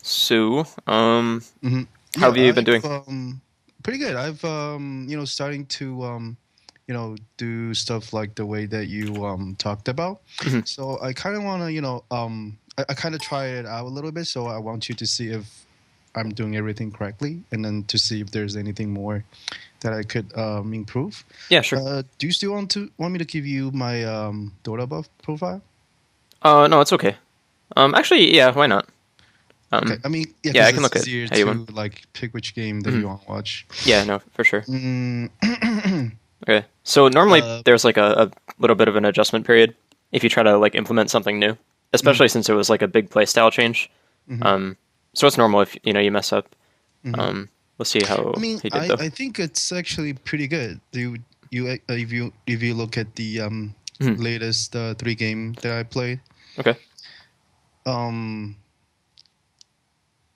So, hmm how Yeah, have you been I've doing? pretty good. I've starting to do stuff like the way that you talked about. Mhm. So I kind of want to I kind of try it out a little bit. So I want you to see if I'm doing everything correctly, and then to see if there's anything more that I could improve. Yeah, sure. Do you still want me to give you my Dota buff profile? No, it's okay. Actually, yeah, why not? Okay, Um, I mean, yeah, yeah, because I can it's look at easier how you win. to like pick which game that Mhm. you want to watch. Yeah, no, for sure. Mm, Okay. So normally uh, there's like a little bit of an adjustment period if you try to like implement something new, mhm, especially since it was like a big play style change. mhm, Um, so it's normal if you mess up. mhm. Um, we'll see I how mean, he did I though. I think it's actually pretty good. If you look at the Mhm. latest three game that I played, Okay. um,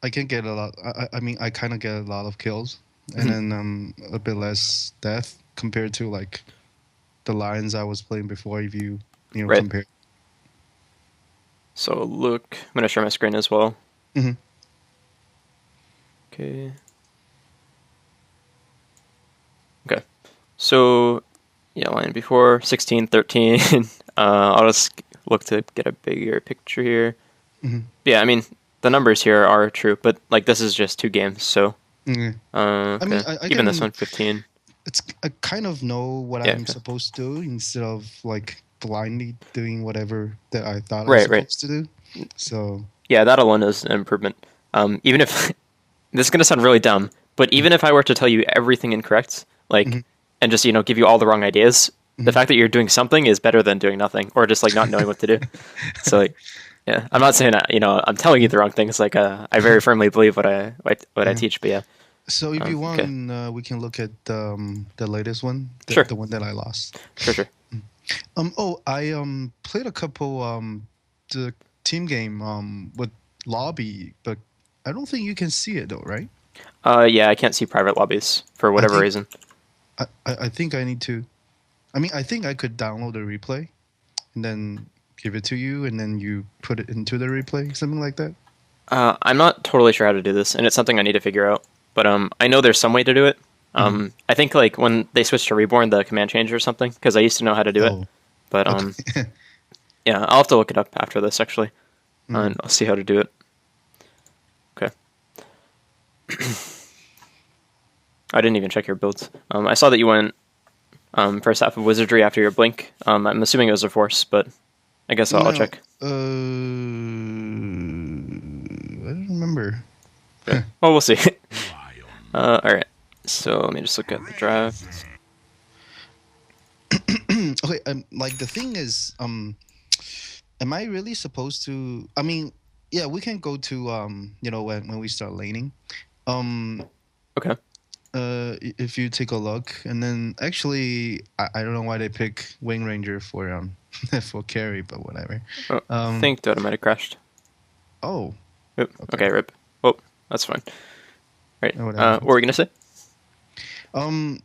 I can get a lot. I mean, I kind of get a lot of kills, and Mhm. then a bit less death compared to like the lines I was playing before. If you Right. compare. So look, I'm gonna share my screen as well. Mhm. Okay. Okay. So yeah, line before 16, 13. I'll just look to get a bigger picture here. Mhm. Yeah, I mean the numbers here are true, but like this is just two games, so Mhm. I mean, okay. I Even this can. one, 15. It's I kind of know what Yeah, I'm okay. supposed to do instead of like blindly doing whatever that I thought I was Right, right. supposed to do. So, Yeah, that alone is an improvement. Even if this is gonna sound really dumb, but mhm, even if I were to tell you everything incorrect, like, mhm, and just give you all the wrong ideas, the mhm. fact that you're doing something is better than doing nothing, or just like not knowing what to do. So like, yeah, I'm not saying that I'm telling you the wrong things. Like, I very firmly believe what I Mhm. teach. But yeah, So if you okay, want, we can look at the latest one, sure, the one that I lost. sure, sure. Oh, I played a couple the team game with lobby, but I don't think you can see it though, right? Yeah, I can't see private lobbies for I whatever think reason. I think I need to. I mean, I think I could download the replay and then give it to you, and then you put it into the replay, something like that. I'm not totally sure how to do this, and it's something I need to figure out. But I know there's some way to do it. Hmm. I think like when they switched to Reborn, the command changed or something because I used to know how to do it. Oh, But okay. yeah, I'll have to look it up after this actually, Mm. and I'll see how to do it. Okay, I didn't even check your builds. I saw that you went first half of Wizardry after your Blink. I'm assuming it was a Force, but I guess I'll No, check. I don't remember. Okay, well we'll see. All right, so let me just look at the draft. Okay, like the thing is, am I really supposed to? I mean, yeah, we can go to when we start laning. Um, Okay. if you take a look, and then actually, I don't know why they pick Wing Ranger for for carry, but whatever. Oh, I Um, think Dota might have crashed. oh, Oop, okay, okay, rip. Oh, that's fine. Right. whatever. What were we gonna say? Um,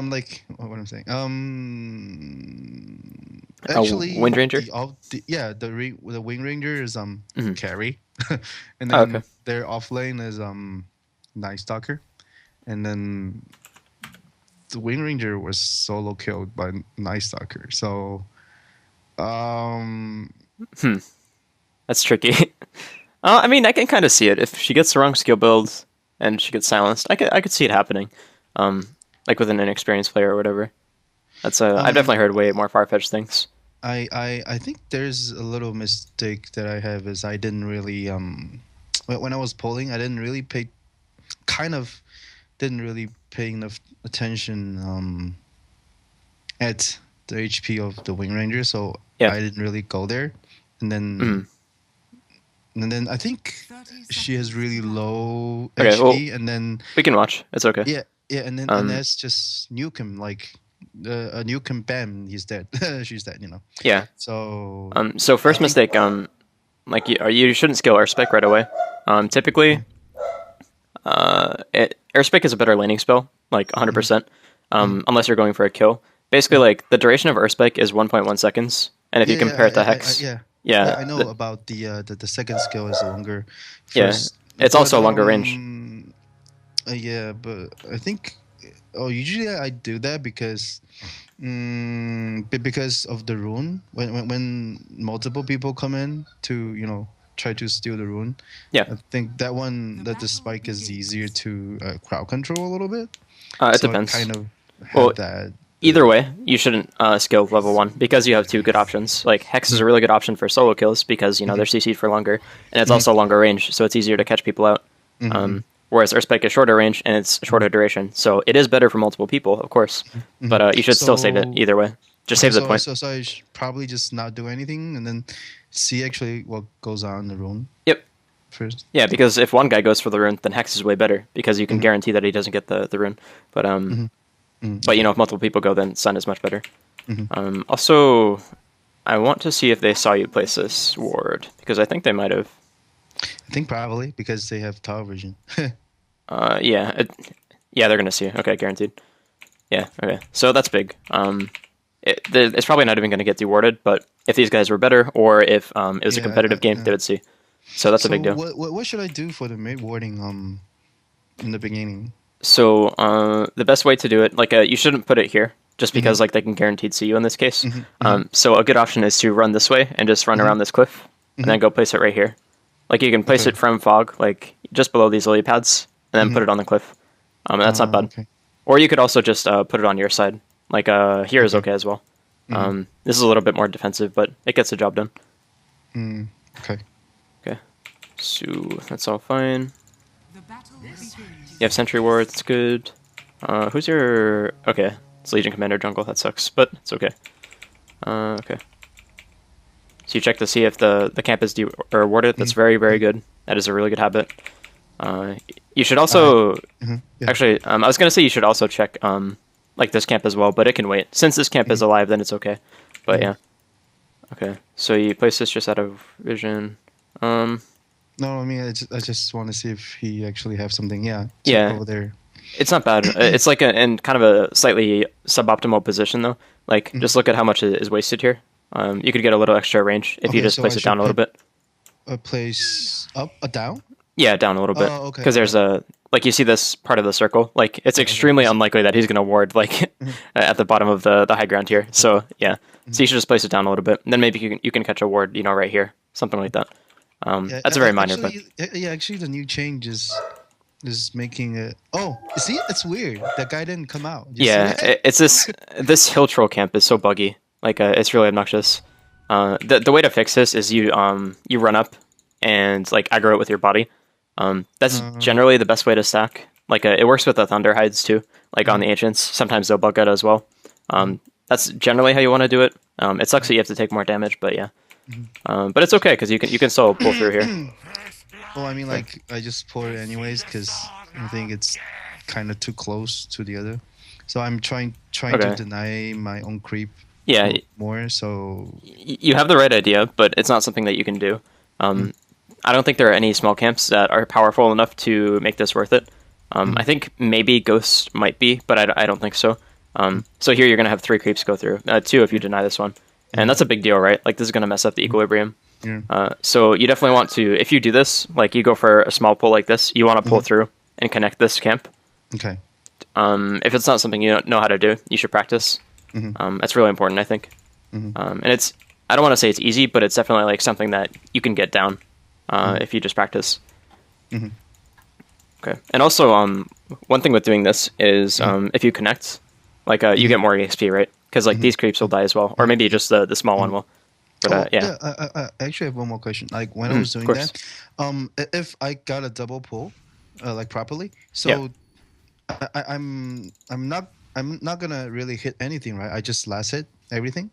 like what I'm saying. Wind Actually, Ranger. the Wing Ranger is Hmm. carry, and Oh, okay. then their off lane is Night Stalker, and then the Wing Ranger was solo killed by Night Stalker. So um Hmm. That's tricky. I mean, I can kind of see it. If she gets the wrong skill build and she gets silenced, I could see it happening. Um, like with an inexperienced player or whatever. That's I've um definitely heard way more far fetched things. I think there's a little mistake that I have is I didn't really when I was polling I didn't really pay kind of didn't really pay enough attention at the HP of the Wing Ranger, so Yeah. I didn't really go there. And then Mhm. I think 30 she has seconds really to go. low Okay. Well, HP, and then we can watch. It's okay. yeah, yeah, and Um. that's just nuke him like a nuke him, bam, he's dead. She's dead, Yeah. So So I first think. mistake. Like you shouldn't scale airspec right away. Typically, airspec is a better laning spell, like Mhm, 100%. mhm. Unless you're going for a kill. Basically, like the duration of airspec is 1.1 seconds, and if you Yeah, compare it to yeah, hex, yeah. Yeah, I know about the second skill is longer. yeah. First, It's but also longer range. yeah, but I think usually I do that because because of the rune. When multiple people come in to try to steal the rune, Yeah, I think that the spike is easier to crowd control a little bit. it So I depends. kind of Well, have that. either way, you shouldn't skill level 1 because you have two good options. Like Hex is a really good option for solo kills because they're CC'd for longer, and it's also longer range, so it's easier to catch people out. Whereas Earthspike is shorter range and it's shorter duration, so it is better for multiple people, of course. But you should still save it So either way. Just okay, save the point. so I should probably just not do anything and then see actually what goes on in the rune Yep. first. Yeah, because if one guy goes for the rune, then Hex is way better because you can guarantee that he doesn't get the rune. But Okay. if multiple people go, then Sun is much better. Also, I want to see if they saw you place this ward because I think they might have. I think probably because they have tower vision. Yeah, yeah, they're gonna see. Okay, guaranteed. Yeah, okay. So that's big. It's probably not even gonna get dewarded, but if these guys were better or if it was a competitive game, they would see. So that's a So big deal. what should I do for the mid warding in the beginning? So the best way to do it, like you shouldn't put it here, just because like they can guaranteed see you in this case. So a good option is to run this way and just run around this cliff, and then go place it right here. Like you can place it from fog, like just below these lily pads, and then put it on the cliff. That's not bad. Okay. Or you could also just put it on your side. Like here is okay as well. This is a little bit more defensive, but it gets the job done. Okay. Okay, so that's all fine. You have Sentry Ward, that's good. Who's your... Okay, it's Legion Commander jungle, that sucks, but it's okay. Okay. So you check to see if the camp is warded, that's very, very good. That is a really good habit. You should also... Yeah. Actually, I was going to say you should also check like this camp as well, but it can wait. Since this camp is alive, then it's okay. But yeah. Okay, so you place this just out of vision. No, I mean I just want to see if he actually have something. Yeah. Yeah. Over there. It's not bad. It's like in kind of a slightly suboptimal position though. Like just look at how much is wasted here. You could get a little extra range if you just place it down a little bit. A place up, a down. Yeah, down a little bit. Oh, okay. Because there's a like you see this part of the circle. Like it's extremely unlikely that he's gonna ward like at the bottom of the high ground here. So yeah, so you should just place it down a little bit. And then maybe you can catch a ward, right here, something like that. That's a very minor, actually, yeah, actually, the new change is making it. Oh, see, it's weird. That guy didn't come out. It's this hill troll camp is so buggy. Like it's really obnoxious. The way to fix this is you run up and like aggro it with your body. That's generally the best way to stack. Like it works with the thunder hides too. Like on the ancients, sometimes they'll bug out as well. That's generally how you want to do it. It sucks that you have to take more damage, but yeah. But it's okay because you can still pull through here. Well, I mean, like I just pulled it anyways because I think it's kind of too close to the other. So I'm trying to deny my own creep. Yeah, more. So you have the right idea, but it's not something that you can do. I don't think there are any small camps that are powerful enough to make this worth it. I think maybe Ghost might be, but I don't think so. So here you're going to have 3 creeps go through. 2 if you deny this one. And that's a big deal, right? Like, this is going to mess up the equilibrium. Yeah. So you definitely want to, if you do this, like, you go for a small pull like this, you want to pull through and connect this camp. Okay. If it's not something you don't know how to do, you should practice. That's really important, I think. And it's, I don't want to say it's easy, but it's definitely, like, something that you can get down if you just practice. Okay. And also, one thing with doing this is if you connect, like, you get more EXP, right? Because like these creeps will die as well, or maybe just the small one will. But yeah. I actually have one more question. Like when I was doing that, if I got a double pull, like properly, so I'm not gonna really hit anything, right? I just last hit everything.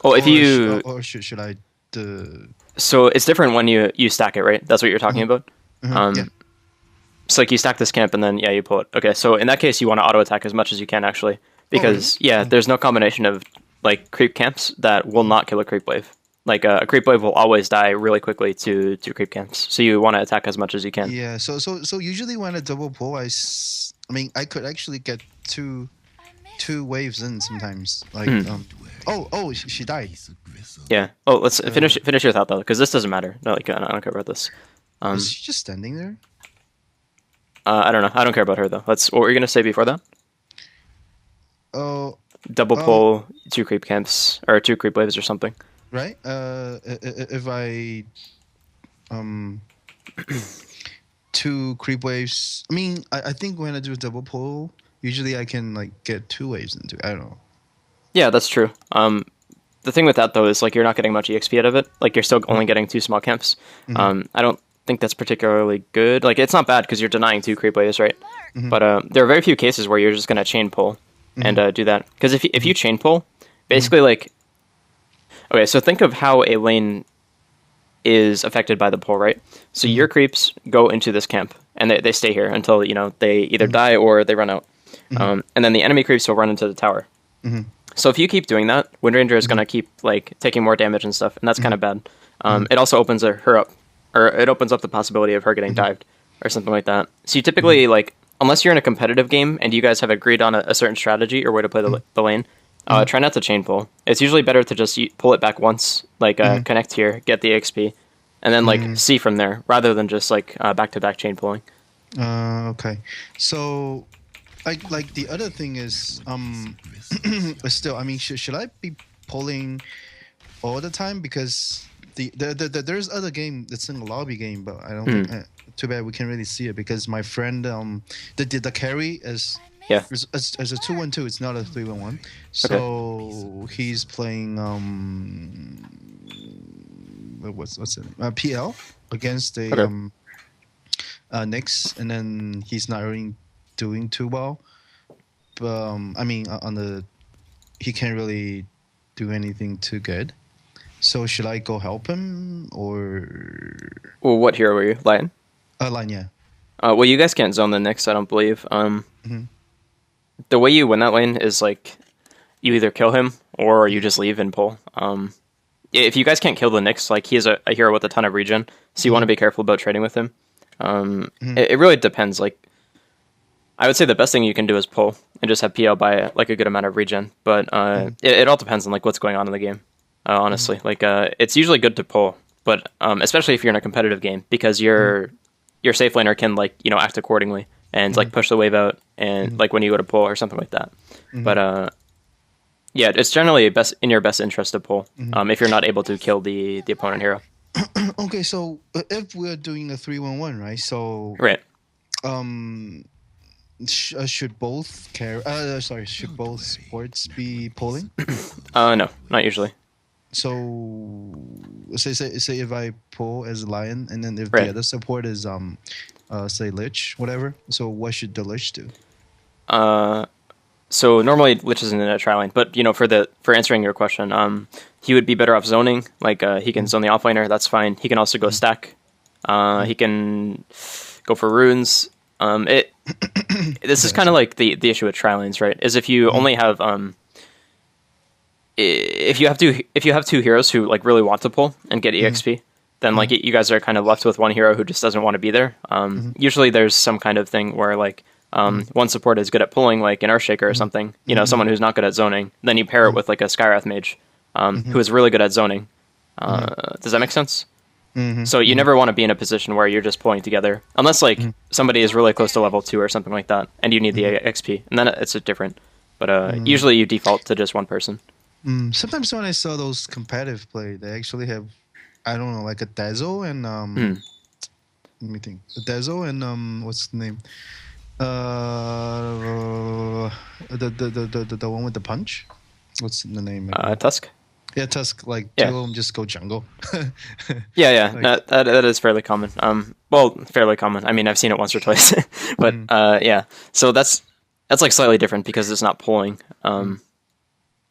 Well, if you should I do? So it's different when you stack it, right? That's what you're talking about. So like you stack this camp and then you pull it. Okay, so in that case you want to auto attack as much as you can actually. Because there's no combination of like creep camps that will not kill a creep wave. Like a creep wave will always die really quickly to creep camps. So you want to attack as much as you can. Yeah. So usually when I double pull, I mean I could actually get 2 two waves in sometimes. Like Mhm. oh, she died. Yeah. Oh, let's Uh, finish your thought though, because this doesn't matter. No, like I don't care about this. is Um, she just standing there? I don't know. I don't care about her though. Let's. What were you gonna say before that? Oh, Double um, pull, two creep camps or two creep waves or something. right. If I um two creep waves. I mean, I think when I do a double pull, usually I can like get two waves into it. I don't know. Yeah, that's true. The thing with that though is like you're not getting much exp out of it. Like you're still only Mm-hmm. getting two small camps. Mm-hmm. I don't think that's particularly good. Like it's not bad because you're denying two creep waves, right? Mm-hmm. But there are very few cases where you're just gonna chain pull and Mm-hmm. do that. Because if you chain pull, basically like okay, so think of how a lane is affected by the pull, right? So Mm-hmm. your creeps go into this camp and they stay here until they either die or they run out. Mm-hmm. And then the enemy creeps will run into the tower. Mm-hmm. So if you keep doing that, Windranger is Mm-hmm. going to keep like taking more damage and stuff, and that's kind of bad. Mm-hmm. It also opens her up, or it opens up the possibility of her getting Mm-hmm. dived or something like that. So you typically like, unless you're in a competitive game and you guys have agreed on a certain strategy or way to play the lane, try not to chain pull. It's usually better to just pull it back once, like connect here, get the XP, and then like see from there rather than just like back to back chain pulling. Okay. So, like the other thing is, still, I mean, should I be pulling all the time? Because there's other game that's in the lobby game, but I don't think. Too bad we can't really see it because my friend the carry Yeah. as a 2-1-2. It's not a 3-1-1. Okay. So he's playing what's it? PL against a Okay. Knicks, and then he's not really doing too well. But I mean, on the he can't really do anything too good. So should I go help him or Well, what hero were you? Lion. line? Yeah. Well, you guys can't zone the Nyx, I don't believe. Mhm. The way you win that lane is like you either kill him or you just leave and pull. If you guys can't kill the Nyx, like he is a hero with a ton of regen, so you want to be careful about trading with him. It really depends. Like I would say the best thing you can do is pull and just have PL by like a good amount of regen. But it all depends on like what's going on in the game. Honestly, like it's usually good to pull, but especially if you're in a competitive game because your safe laner can like act accordingly and like push the wave out and like when you go to pull or something like that. But yeah, it's generally best in your best interest to pull if you're not able to kill the opponent hero. Okay, so if we're doing a 3-1-1, right? So Right. um, should both should both supports be pulling? No, not usually. So say if I pull as a lion, and then if Right. the other support is say lich, whatever. So what should the lich do? So normally Lich isn't in a tri lane, but for answering your question, he would be better off zoning. Like he can zone the offlaner, that's fine. He can also go stack. He can go for runes. This is kind of like the issue with tri lanes, right? Is if you only have if you have two heroes who like really want to pull and get exp, then like you guys are kind of left with one hero who just doesn't want to be there. Usually there's some kind of thing where like one support is good at pulling, like an Earthshaker or something. Someone who's not good at zoning. Then you pair it with like a Skywrath mage, who is really good at zoning. Does that make sense? So you never want to be in a position where you're just pulling together, unless like somebody is really close to level 2 or something like that, and you need the XP, and then it's different. But usually you default to just one person. Sometimes when I saw those competitive play, they actually have, I don't know, like a Dazzle and let me think, a Dazzle and what's the name? The one with the punch. What's the name? Tusk. Yeah, Tusk. Like Yeah. two of them just go jungle. Yeah. Like- That is fairly common. Well, fairly common. I mean, I've seen it once or twice, but yeah. So that's like slightly different because it's not pulling.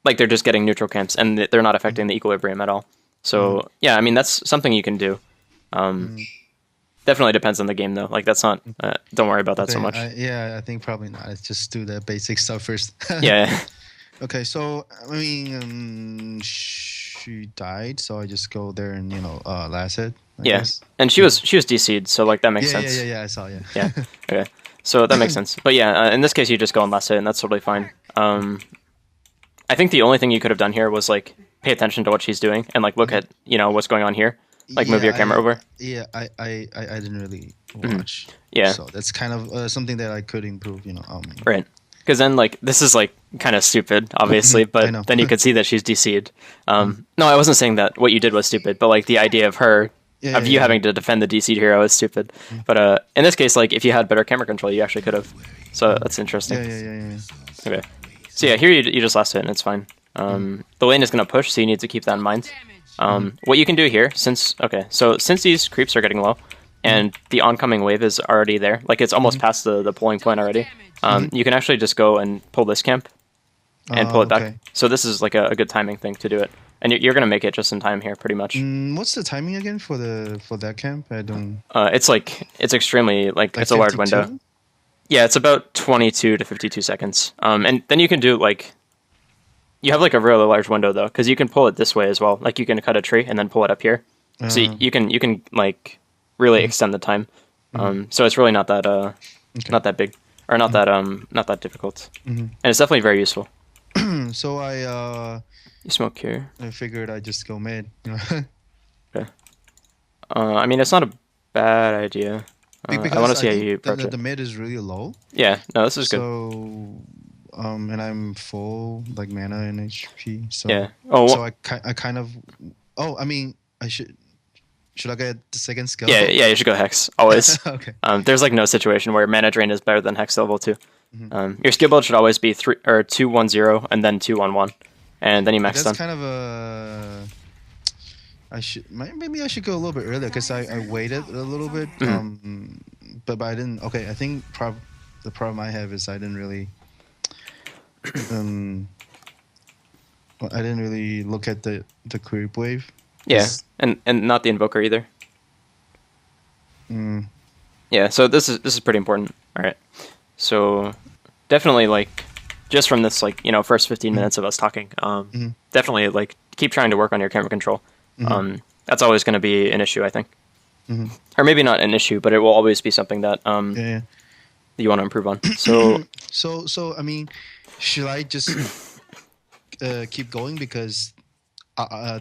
Like they're just getting neutral camps and they're not affecting the equilibrium at all. So yeah, I mean that's something you can do. Definitely depends on the game though. Like that's not. Don't worry about that so much. I think probably not. Let's just do the basic stuff first. Yeah. Okay, so I mean, she died, so I just go there and last it. I Yeah, guess. and she was DC'd, so like that makes Yeah, sense. yeah. I saw. Yeah. Yeah. Okay. So that makes sense. But yeah, in this case, you just go and last hit, and that's totally fine. I think the only thing you could have done here was like pay attention to what she's doing and like look at what's going on here. Like move your camera over. I didn't really Mhm. watch. Yeah. So that's kind of something that I could improve. Right. Because then like this is like kind of stupid, obviously, I know. but then you could see that she's DC'd. No, I wasn't saying that what you did was stupid, but like the idea of her Yeah, of you having to defend the DC'd hero is stupid. But in this case, like if you had better camera control, you actually could have. So that's interesting. Yeah. Okay. So yeah, here you just last hit and it's fine. The lane is gonna push, so you need to keep that in mind. What you can do here, since these creeps are getting low, and the oncoming wave is already there, like it's almost past the pulling point already, you can actually just go and pull this camp, and pull it back. Okay. So this is like a good timing thing to do it, and you're gonna make it just in time here, pretty much. What's the timing again for that camp? I don't. It's extremely like it's a large 52? window. Yeah, it's about 22 to 52 seconds. And then you can do like. You have like a really large window though, because you can pull it this way as well. Like you can cut a tree and then pull it up here, so you can like really extend the time. So it's really not that not that big or not that difficult, and it's definitely very useful. So You smoke here. I figured I'd just go mid. Okay. I mean, it's not a bad idea. I want to see how you approach the it. mid is really low. Yeah, no, this is good. So, and I'm full like mana and HP. So Yeah. Oh, so I kind of. Oh, I mean, should I get the second skill? yeah. You should go Hex always. Okay. There's like no situation where mana drain is better than Hex level 2. Your skill build should always be 2-1-0 and then 2-1-1, and then you max That's them. kind of a. Maybe I should go a little bit earlier because I waited a little bit. But I didn't. Okay, I think the problem I have is I didn't really. I didn't really look at the creep wave. Yeah, and not the invoker either. Mm, Yeah, so this is pretty important. All right, so definitely like just from this like first 15 minutes of us talking, definitely like keep trying to work on your camera control. That's always going to be an issue, I think, or maybe not an issue, but it will always be something that yeah. you want to improve on. So So I mean, should I just keep going because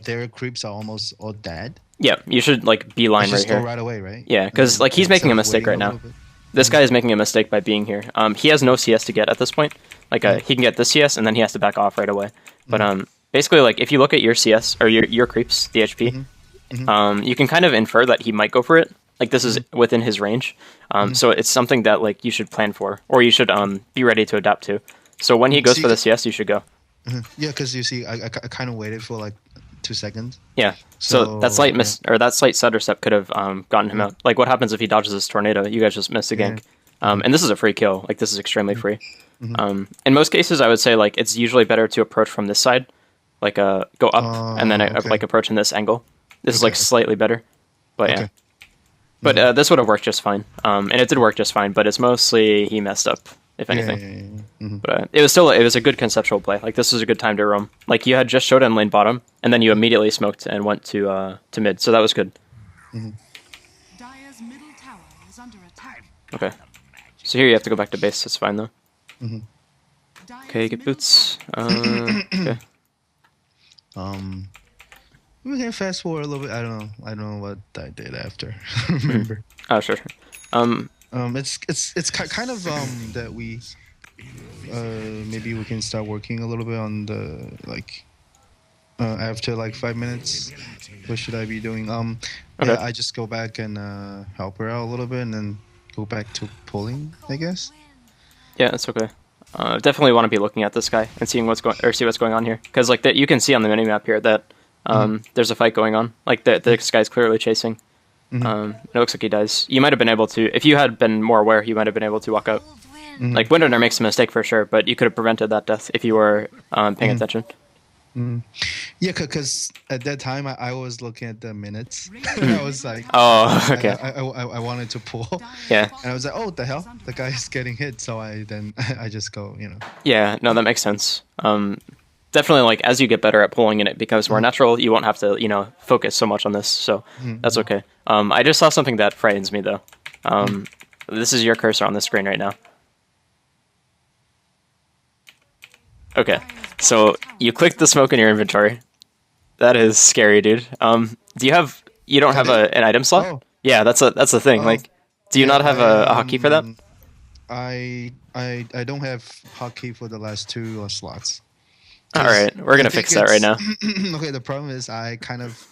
their creeps are almost all dead? yeah, you should like beeline right Just go here. right away, right? Yeah, because like he's making a mistake waiting right a now. little bit. This guy is making a mistake by being here. He has no CS to get at this point. Like he can get this CS and then he has to back off right away. But basically, like if you look at your CS or your creeps, the HP, you can kind of infer that he might go for it. Like this is within his range. So it's something that like you should plan for, or you should be ready to adapt to. So when he goes for the CS, you should go. Yeah, because you see, I kind of waited for like 2 seconds. Yeah. So that slight that slight stutter step could have gotten him out. Like what happens if he dodges this tornado? You guys just missed a gank. And this is a free kill. Like this is extremely free. In most cases, I would say like it's usually better to approach from this side, like go up and then like approach in this angle. This is like slightly better, but yeah. But this would have worked just fine, and it did work just fine. But it's mostly he messed up, if anything. But it was a good conceptual play. Like this was a good time to roam. Like you had just showed on lane bottom, and then you immediately smoked and went to mid. So that was good. Dire's middle tower is under attack. Okay. So here you have to go back to base. That's fine though. Dire's Okay, get middle boots. Okay. We can fast forward a little bit. I don't know what I did after. Remember? Oh sure. It's kind of that we maybe we can start working a little bit on the like after like 5 minutes. What should I be doing? Okay. Yeah, I just go back and help her out a little bit, and then go back to pulling, I guess. Yeah, that's okay. Definitely want to be looking at this guy and seeing see what's going on here, because like you can see on the minimap here that there's a fight going on. Like this guy's clearly chasing. It looks like he dies. You might have been able to, if you had been more aware, you might have been able to walk out. Like Windrunner makes a mistake for sure, but you could have prevented that death if you were paying attention. Yeah, because at that time I was looking at the minutes. I was like, Oh, okay. I wanted to pull. Yeah. And I was like, oh, what the hell? The guy is getting hit. So I just go, Yeah, no, that makes sense. Definitely, like as you get better at pulling and it becomes more natural, you won't have to, focus so much on this. So that's okay. I just saw something that frightens me though. This is your cursor on the screen right now. Okay, so you click the smoke in your inventory. That is scary, dude. Do you have? You don't have an item slot? Oh, Yeah, that's the thing. oh, Like, do you yeah. not have a hotkey for that? I don't have hotkey for the last two slots. All 'Cause right, we're I gonna think fix that right it's now. okay. The problem is I kind of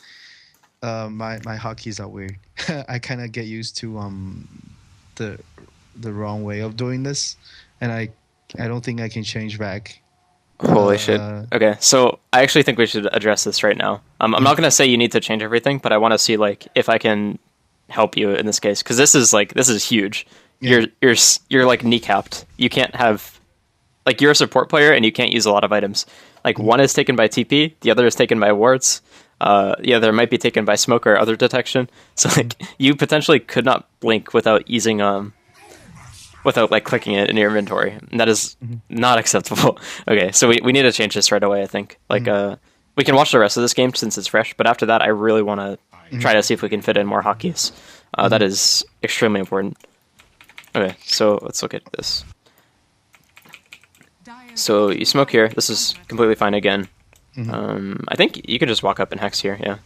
my hotkeys are weird. I kind of get used to the wrong way of doing this, and I don't think I can change back. Holy shit. Uh, Okay, so I actually think we should address this right now. I'm not gonna say you need to change everything, but I want to see like if I can help you in this case because this is huge. Yeah. You're like kneecapped. You can't have like you're a support player and you can't use a lot of items. Like one is taken by TP, the other is taken by wards. The other might be taken by smoke or other detection. So like you potentially could not blink without using without like clicking it in your inventory. And that is not acceptable. Okay, so we need to change this right away, I think. Like we can watch the rest of this game since it's fresh, but after that I really want to try to see if we can fit in more hotkeys. That is extremely important. Okay, so let's look at this. So you smoke here. This is completely fine again. I think you can just walk up and hex here, yeah.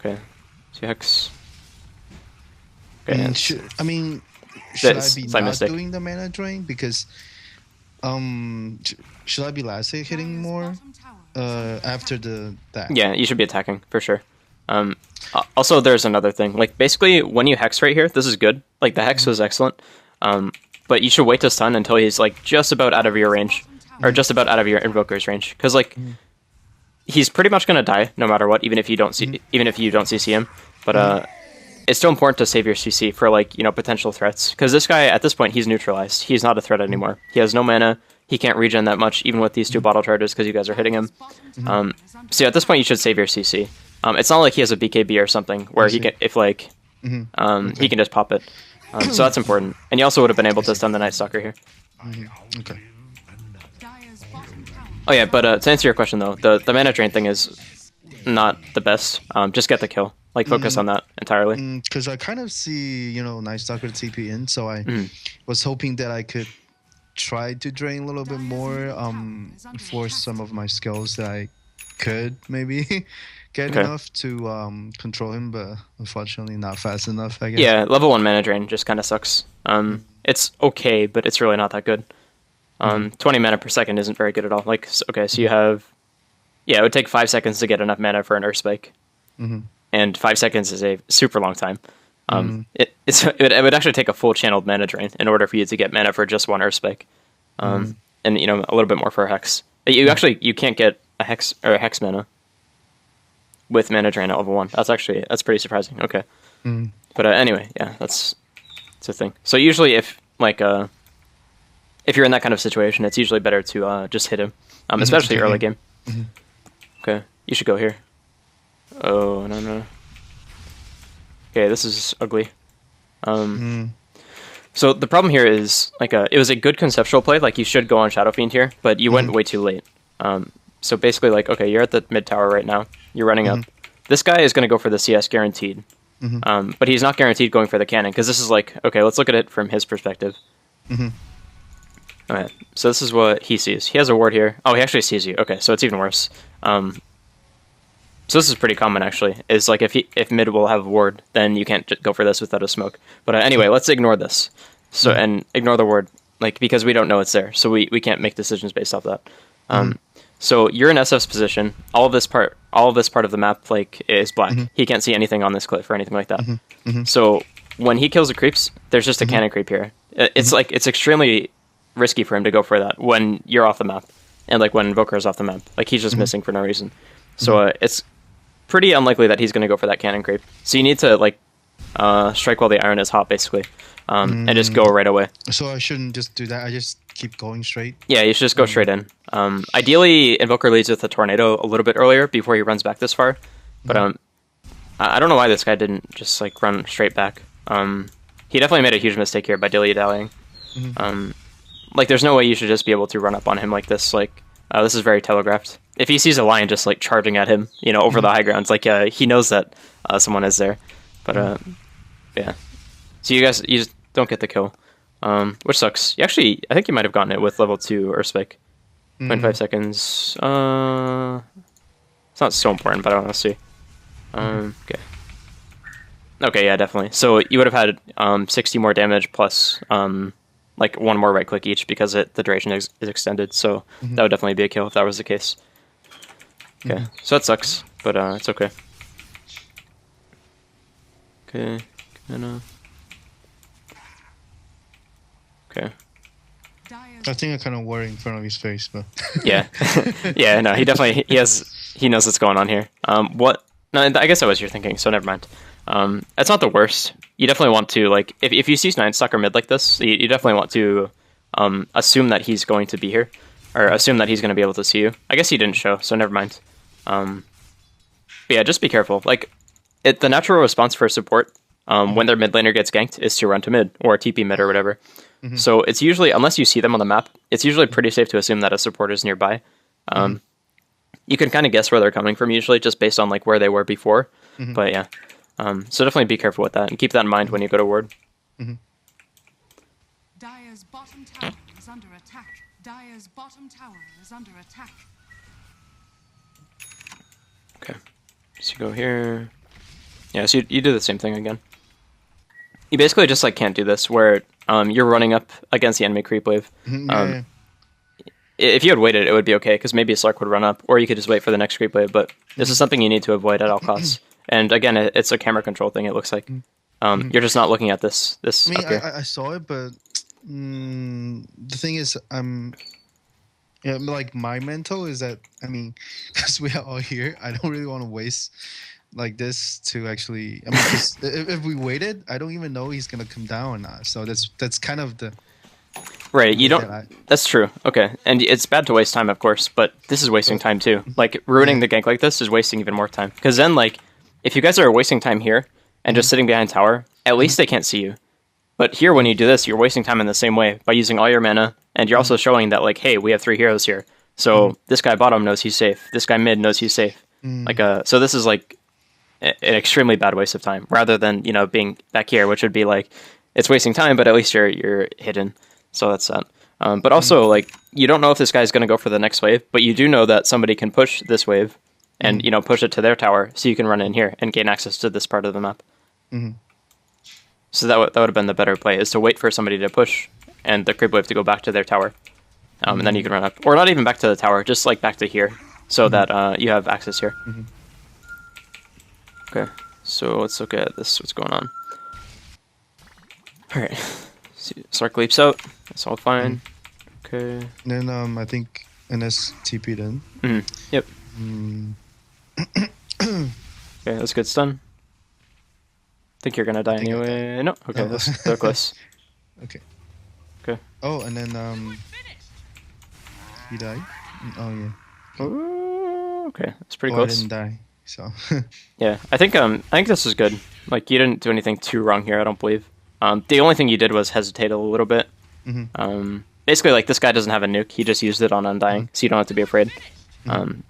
Okay, so you hex. Okay, and it's- should I That's be slight not mistake. doing the mana drain because should I be last hit hitting more after that? Yeah, you should be attacking for sure. Also, there's another thing. Like basically, when you hex right here, this is good. Like the hex was excellent. But you should wait to stun until he's like just about out of your range, or just about out of your invoker's range, because like he's pretty much gonna die no matter what, even if you don't see CC him. But it's still important to save your CC for like potential threats, because this guy at this point he's neutralized. He's not a threat anymore. He has no mana. He can't regen that much, even with these two bottle charges, because you guys are hitting him. So at this point, you should save your CC. It's not like he has a BKB or something where he can, if like, he can just pop it. So that's important. And you also would have been able to stun the Night Stalker here. Okay. Oh yeah, but to answer your question though, the mana drain thing is not the best. Just get the kill. Like focus on that entirely. Because I kind of see Night Stalker TP in, so I was hoping that I could try to drain a little bit more for some of my skills that I could maybe get enough to control him, but unfortunately not fast enough, I guess. Yeah, level 1 mana drain just kind of sucks. It's okay, but it's really not that good. 20 mana per second isn't very good at all. Like, okay, so you have... Yeah, it would take 5 seconds to get enough mana for an Earth Spike. And 5 seconds is a super long time. It would actually take a full channeled mana drain in order for you to get mana for just one Earth Spike. And, a little bit more for a Hex. You can't get a Hex or a Hex mana with mana drain at level 1. That's pretty surprising. Okay. But anyway, yeah, that's a thing. So usually if you're in that kind of situation, it's usually better to just hit him, especially early game. Okay, you should go here. Oh, no. Okay, this is ugly. So the problem here is, it was a good conceptual play, like you should go on Shadow Fiend here, but you went way too late. So basically, okay, you're at the mid tower right now, you're running up. This guy is going to go for the CS guaranteed, but he's not guaranteed going for the cannon, because this is okay, let's look at it from his perspective. Alright, so this is what he sees. He has a ward here. Oh, he actually sees you. Okay, so it's even worse. So this is pretty common, actually. Is if mid will have a ward, then you can't go for this without a smoke. But anyway, let's ignore this. So and ignore the ward, because we don't know it's there. So we can't make decisions based off that. So you're in SF's position. All of this part of the map is black. He can't see anything on this cliff or anything like that. So when he kills the creeps, there's just a cannon creep here. It's it's extremely risky for him to go for that when you're off the map, and when Invoker is off the map. He's just missing for no reason. So it's pretty unlikely that he's going to go for that cannon creep. So you need to strike while the iron is hot, basically, and just go right away. So I shouldn't just do that. I just keep going straight. Yeah, you should just go straight in. Ideally, Invoker leads with a tornado a little bit earlier before he runs back this far. But I don't know why this guy didn't just run straight back. He definitely made a huge mistake here by dilly-dallying. There's no way you should just be able to run up on him like this. This is very telegraphed. If he sees a lion just charging at him, over the high grounds, he knows that someone is there. But yeah. So you just don't get the kill, which sucks. I think you might have gotten it with level 2 Earthspike. 0.5 seconds. It's not so important, but I want to see. Okay. Okay, yeah, definitely. So you would have had 60 more damage plus like one more right click each because the duration is extended. So that would definitely be a kill if that was the case. Okay, so that sucks, but it's okay. Okay, okay. I think I kind of worry in front of his face, but Yeah, yeah. No, he knows what's going on here. What? No, I guess that was your thinking. So never mind. That's not the worst. You definitely want to like if you see Nine Stalker mid like this, you definitely want to assume that he's going to be here, or assume that he's going to be able to see you. I guess he didn't show, so never mind. But yeah, just be careful. Like the natural response for support when their mid laner gets ganked is to run to mid or TP mid or whatever. So it's usually, unless you see them on the map, it's usually pretty safe to assume that a support is nearby. You can kind of guess where they're coming from usually just based on like where they were before. But yeah, so definitely be careful with that and keep that in mind when you go to ward. Dire's bottom tower is under attack. Dire's bottom tower is under attack. Okay, so you go here. Yeah, so you do the same thing again. You basically just like can't do this where you're running up against the enemy creep wave. If you had waited, it would be okay, because maybe a Slark would run up, or you could just wait for the next creep wave, but this is something you need to avoid at all costs. And again, it's a camera control thing, it looks like. You're just not looking at this I mean, up here. I saw it, but the thing is, yeah, like my mental is that, I mean, because we are all here, I don't really want to waste like this to actually. I mean, 'cause if we waited, I don't even know he's gonna come down or not. So that's kind of the. Right, you don't. That's true. Okay, and it's bad to waste time, of course, but this is wasting time too. Like ruining the gank like this is wasting even more time. Because then, like, if you guys are wasting time here and just sitting behind tower, at least they can't see you. But here, when you do this, you're wasting time in the same way by using all your mana, and you're also showing that, like, hey, we have 3 heroes here. So this guy bottom knows he's safe. This guy mid knows he's safe. Like, so this is like an extremely bad waste of time, rather than being back here, which would be like it's wasting time, but at least you're hidden. So that's that. But also, like, you don't know if this guy's going to go for the next wave, but you do know that somebody can push this wave and, push it to their tower, so you can run in here and gain access to this part of the map. So that would have been the better play, is to wait for somebody to push and the creep wave to go back to their tower. And then you can run up. Or not even back to the tower, just, like, back to here, so that you have access here. Okay, so let's look at this, what's going on. Alright. Sark leaps out. That's all fine. Okay. And then I think NS TP then. Yep. Okay, that's good stun. Think you're gonna die anyway. No. Okay, that's so close. Okay. Okay. Oh, and then he died. Oh yeah. Ooh, okay, that's pretty I close. didn't die. So. Yeah, I think this is good. Like, you didn't do anything too wrong here, I don't believe. The only thing you did was hesitate a little bit. Basically, like, this guy doesn't have a nuke. He just used it on Undying, so you don't have to be afraid.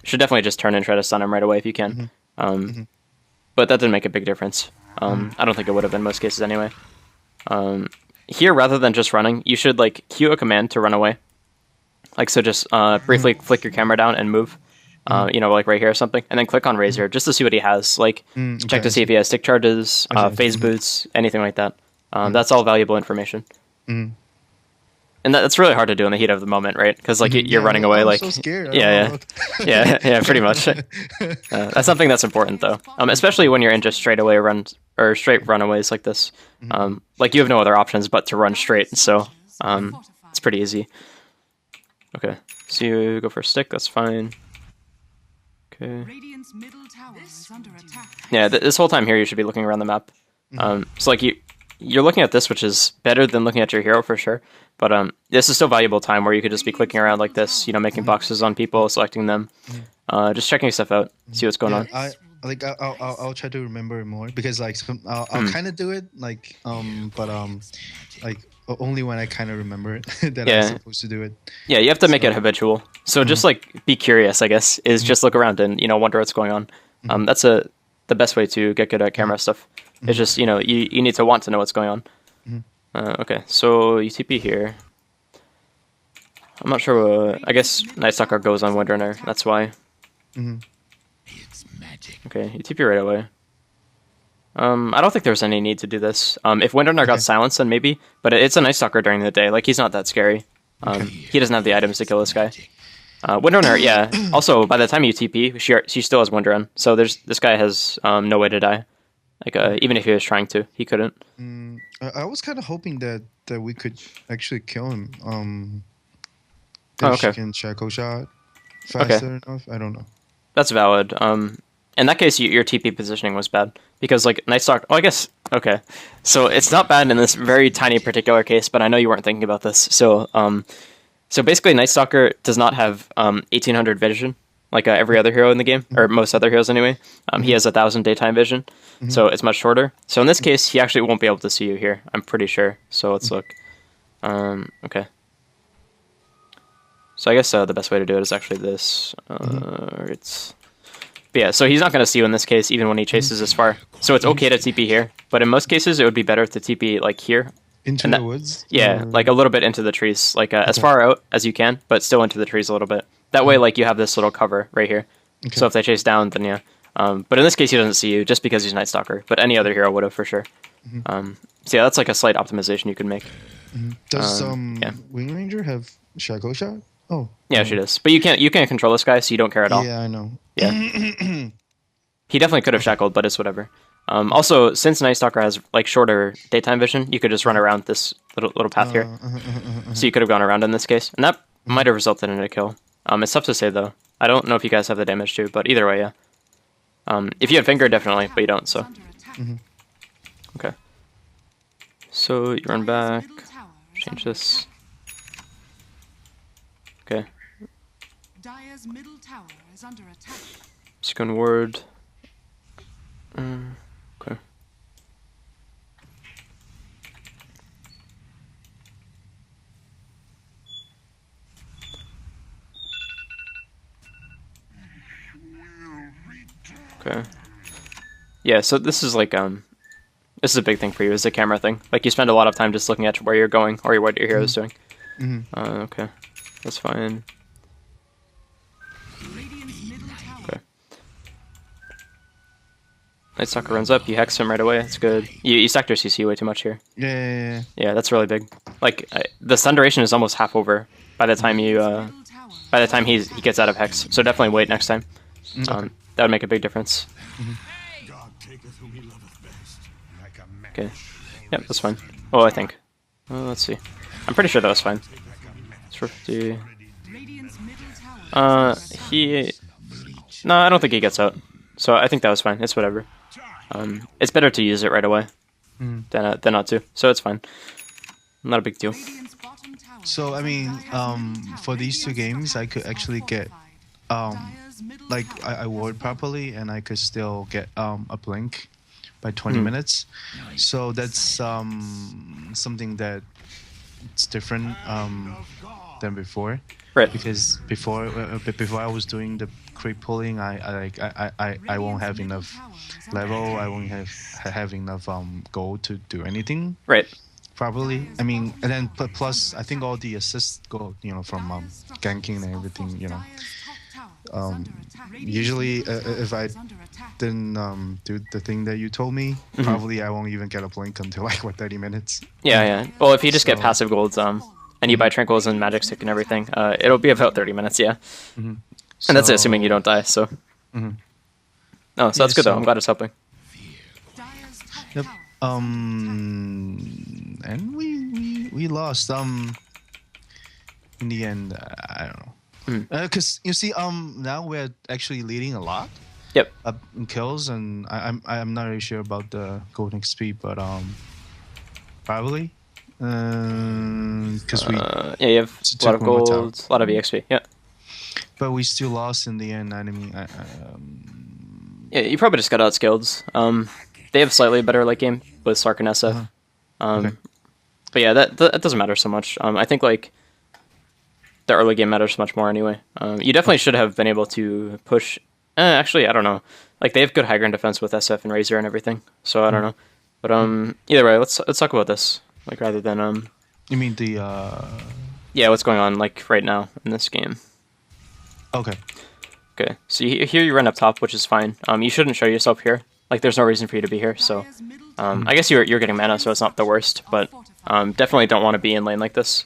Should definitely just turn and try to stun him right away if you can. But that didn't make a big difference. I don't think it would have in most cases anyway. Here, rather than just running, you should, like, cue a command to run away. Like, so just briefly flick your camera down and move. Like right here or something, and then click on Razor just to see what he has. Like, check to see if he has stick charges, phase boots, anything like that. That's all valuable information. And that's really hard to do in the heat of the moment, right? Because like you're running away, like so scared. yeah, pretty much. That's something that's important though, especially when you're in just straight runaways like this. Like you have no other options but to run straight, so it's pretty easy. Okay, so you go for a stick. That's fine. Okay. Radiant's middle tower is under attack. Yeah, this whole time here you should be looking around the map. So like you're looking at this, which is better than looking at your hero for sure. But this is still valuable time where you could just be clicking around like this, making boxes on people, selecting them, just checking stuff out, see what's going on. I'll try to remember more, because like I'll kind of do it like like only when I kind of remember it that I'm supposed to do it. Yeah, you have to make it habitual. So just like be curious, I guess, is just look around and wonder what's going on. That's the best way to get good at camera stuff. It's just you need to want to know what's going on. Okay, so you TP here. I'm not sure. I guess Night Stalker goes on Windrunner. That's why. Mm-hmm. Okay, you TP right away. I don't think there's any need to do this. If Windrunner got silenced, then maybe. But it's a Night Stalker during the day. Like, he's not that scary. He doesn't have the items to kill this guy. Windrunner, yeah. Also, by the time you TP, she still has Windrun. So this guy has no way to die. Like, even if he was trying to, he couldn't. I was kind of hoping that we could actually kill him. Oh, If she okay. can Shackle Shot faster enough. I don't know. That's valid. In that case, your TP positioning was bad because like Night Stalker. Oh, I guess okay. So it's not bad in this very tiny particular case, but I know you weren't thinking about this. So basically, Night Stalker does not have 1800 vision like every other hero in the game, or most other heroes anyway. He has 1000 daytime vision, so it's much shorter. So in this case, he actually won't be able to see you here. I'm pretty sure. So let's look. Okay. So I guess the best way to do it is actually this. But yeah, so he's not going to see you in this case, even when he chases this far. So it's okay to TP here, but in most cases, it would be better to TP like here. Into the woods? Yeah, like a little bit into the trees, like as far out as you can, but still into the trees a little bit. That way, like you have this little cover right here. So if they chase down, then yeah. But in this case, he doesn't see you just because he's Night Stalker. But any other hero would have for sure. So yeah, that's like a slight optimization you can make. Does Wing Ranger have Shackle Shot? Oh. Yeah, she does. But you can't control this guy, so you don't care at all. Yeah, I know. Yeah. He definitely could have shackled, but it's whatever. Also, since Night Stalker has like shorter daytime vision, you could just run around this little path here. So you could have gone around in this case, and that might have resulted in a kill. It's tough to say though. I don't know if you guys have the damage too, but either way, yeah. If you had finger, definitely, but you don't. So okay. So you run back, change this. Okay. Dire's middle tower is under attack. Just going ward. Okay. Okay. Yeah, so this is like this is a big thing for you, is the camera thing. Like you spend a lot of time just looking at where you're going or what your hero is doing. Okay. That's fine. Okay. Night Stalker runs up, you hex him right away, that's good. You stacked your CC way too much here. Yeah. Yeah, that's really big. Like, the stun duration is almost half over by the time you, by the time he gets out of hex. So definitely wait next time. That would make a big difference. Okay. Yep, that's fine. Oh, I think. Let's see. I'm pretty sure that was fine. It's 50. No, I don't think he gets out. So I think that was fine. It's whatever. It's better to use it right away than not to. So it's fine. Not a big deal. So I mean, for these two games, I could actually get like I ward properly, and I could still get a blink by 20 minutes. So that's something that it's different than before. Right. Because before I was doing the creep pulling, I won't have enough level. I won't have enough gold to do anything. Right. Properly. I mean, and then plus I think all the assists go, from ganking and everything. Usually if I didn't do the thing that you told me, probably I won't even get a blink until like 30 minutes. Yeah. Well, if you just get passive golds, and you buy Tranquils and Magic Stick and everything, it'll be about 30 minutes, yeah. And that's it, assuming you don't die, so. Oh, so that's good, though. I'm glad it's helping. Yep. And we lost. In the end, I don't know. Because, you see, now we're actually leading a lot. Yep. In kills, and I'm not really sure about the golden speed, but probably. Because you have a lot of gold, a lot of EXP, yeah. But we still lost in the end. I mean, yeah, you probably just got outskilled. They have slightly better late game with Sark and SF. But yeah, that doesn't matter so much. I think like the early game matters much more anyway. You definitely should have been able to push. Actually, I don't know. Like they have good high ground defense with SF and Razor and everything. So I don't know. But either way, let's talk about this. Like rather than You mean the yeah, what's going on like right now in this game. Okay. Okay, so here you run up top, which is fine. You shouldn't show yourself here. Like, there's no reason for you to be here, so... I guess you're getting mana, so it's not the worst, but definitely don't want to be in lane like this.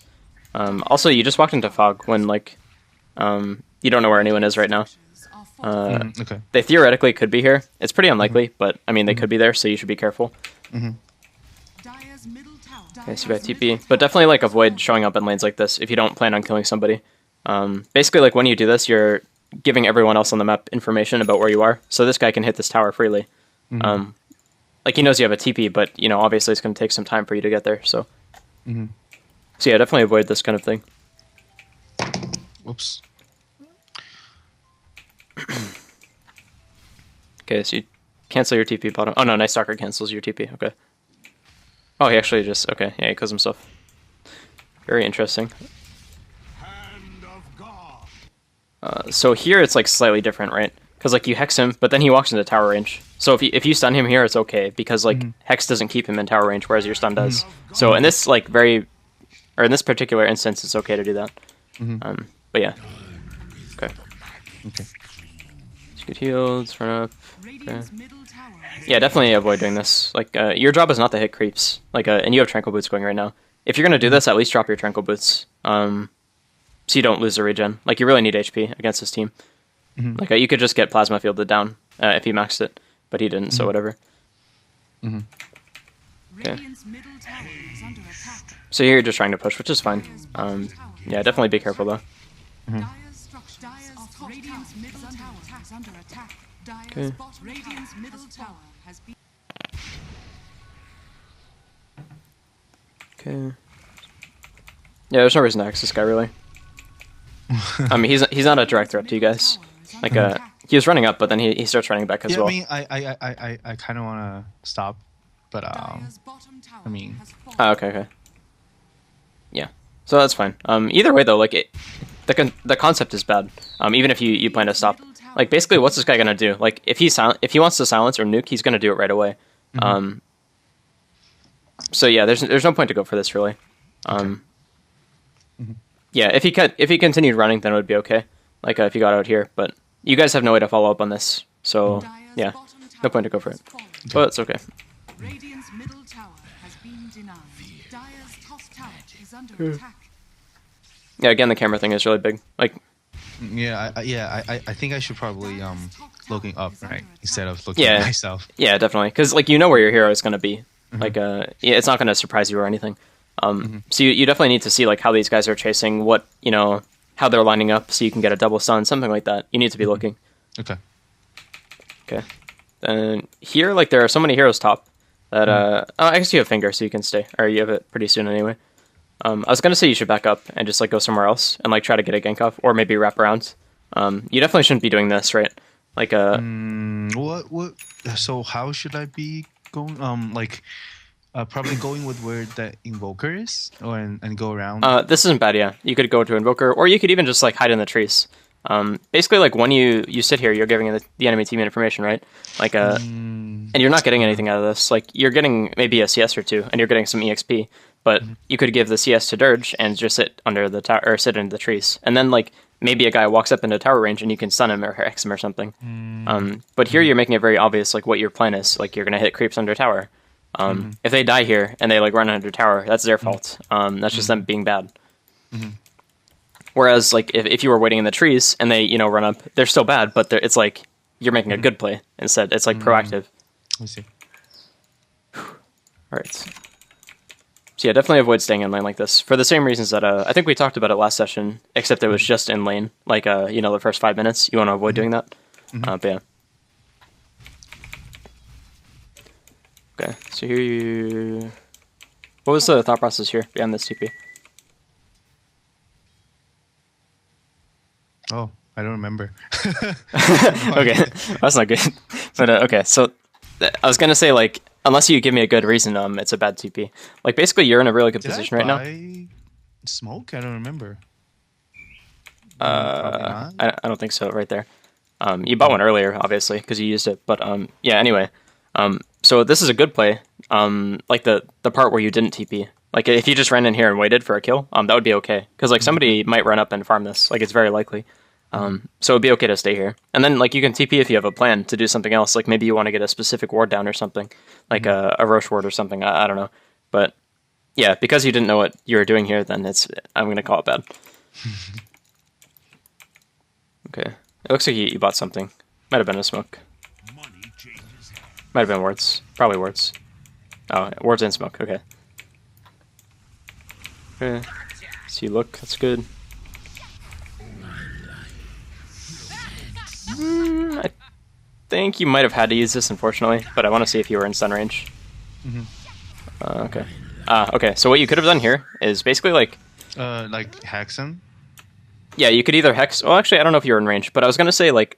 Also, you just walked into Fog when, like, you don't know where anyone is right now. Okay. They theoretically could be here. It's pretty unlikely, but, I mean, they could be there, so you should be careful. Okay, so you got TP. But definitely, like, avoid showing up in lanes like this if you don't plan on killing somebody. Basically, like, when you do this, you're giving everyone else on the map information about where you are, so this guy can hit this tower freely. Like, he knows you have a TP, but, you know, obviously it's going to take some time for you to get there, so... So yeah, definitely avoid this kind of thing. Whoops. Okay, so you cancel your TP bottom. Oh no, Night Stalker cancels your TP, okay. Oh, he actually just... Okay, yeah, he kills himself. Very interesting. So here it's, like, slightly different, right? Because, like, you hex him, but then he walks into tower range. So if you stun him here, it's okay, because, like, hex doesn't keep him in tower range, whereas your stun does. So in this, like, or in this particular instance, it's okay to do that. But yeah. Okay. Just get heals, run up. Okay. Yeah, definitely avoid doing this. Like, your job is not to hit creeps. Like, and you have Tranquil Boots going right now. If you're gonna do this, at least drop your Tranquil Boots. So you don't lose the regen. Like, you really need HP against this team. Like, you could just get Plasma Fielded down if he maxed it, but he didn't, so whatever. Okay. So here you're just trying to push, which is fine. Yeah, definitely be careful, though. Okay. Okay. Yeah, there's no reason to axe this guy, really. I mean, he's not a direct threat to you guys. Like, he was running up, but then he starts running back as well. I kind of want to stop, but I mean. Oh, okay. Yeah, so that's fine. Either way, though, like the concept is bad. Even if you plan to stop, like basically, what's this guy gonna do? Like, if he wants to silence or nuke, he's gonna do it right away. So yeah, there's no point to go for this really. Yeah, if he continued running, then it would be okay. Like if he got out here, but you guys have no way to follow up on this, so yeah, no point to go for it. But it's okay. Radiant's middle tower has been denied. Dire's top tower is under attack. Yeah, again, the camera thing is really big. Like, I think I should probably looking up, right, instead of looking at myself. Yeah, definitely, because like you know where your hero is going to be. Like, yeah, it's not going to surprise you or anything. So you definitely need to see like how these guys are chasing, what how they're lining up, so you can get a double stun, something like that. You need to be looking. Okay. And here, like, there are so many heroes top that I guess you have Finger, so you can stay, or you have it pretty soon anyway. I was gonna say you should back up and just like go somewhere else and like try to get a gank off, or maybe wrap around. You definitely shouldn't be doing this, right? Like what? So how should I be going? Probably going with where the invoker is, and go around. This isn't bad, yeah. You could go to invoker, or you could even just like hide in the trees. Basically, like when you sit here, you're giving the enemy team information, right? Like and you're not getting anything out of this. Like you're getting maybe a CS or two, and you're getting some EXP. But you could give the CS to Dirge and just sit under the tower or sit in the trees, and then like maybe a guy walks up into tower range and you can stun him or hex him or something. But here you're making it very obvious like what your plan is. Like you're gonna hit creeps under tower. If they die here and they like run under tower, that's their fault. That's just them being bad. Whereas like if you were waiting in the trees and they run up, they're still bad, but it's like you're making a good play instead. It's like proactive. I see. All right. So yeah, definitely avoid staying in lane like this for the same reasons that I think we talked about it last session, except it was just in lane. Like the first 5 minutes, you want to avoid doing that. But yeah. Okay, so here you... What was the thought process here behind this TP? Oh, I don't remember. Okay, that's not good. But okay, so I was gonna say like, unless you give me a good reason, it's a bad TP. Like basically, you're in a really good position right now. Smoke? I don't remember. I don't think so. Right there. You bought one earlier, obviously, because you used it. But yeah. Anyway, so this is a good play. Like the part where you didn't TP. Like if you just ran in here and waited for a kill, that would be okay. Because like somebody might run up and farm this. Like it's very likely. So it'd be okay to stay here. And then like you can TP if you have a plan to do something else. Like maybe you want to get a specific ward down or something, like a Roche ward or something. I don't know. But yeah, because you didn't know what you were doing here, then I'm gonna call it bad. Okay, it looks like you bought something. Might have been a smoke. Might have been wards. Probably wards. Oh, wards and smoke. Okay. Okay. So you look. That's good. I think you might have had to use this, unfortunately, but I want to see if you were in stun range. Okay. Okay, so what you could have done here is basically like hex him? Yeah, you could either hex... Well, actually, I don't know if you were in range, but I was going to say, like,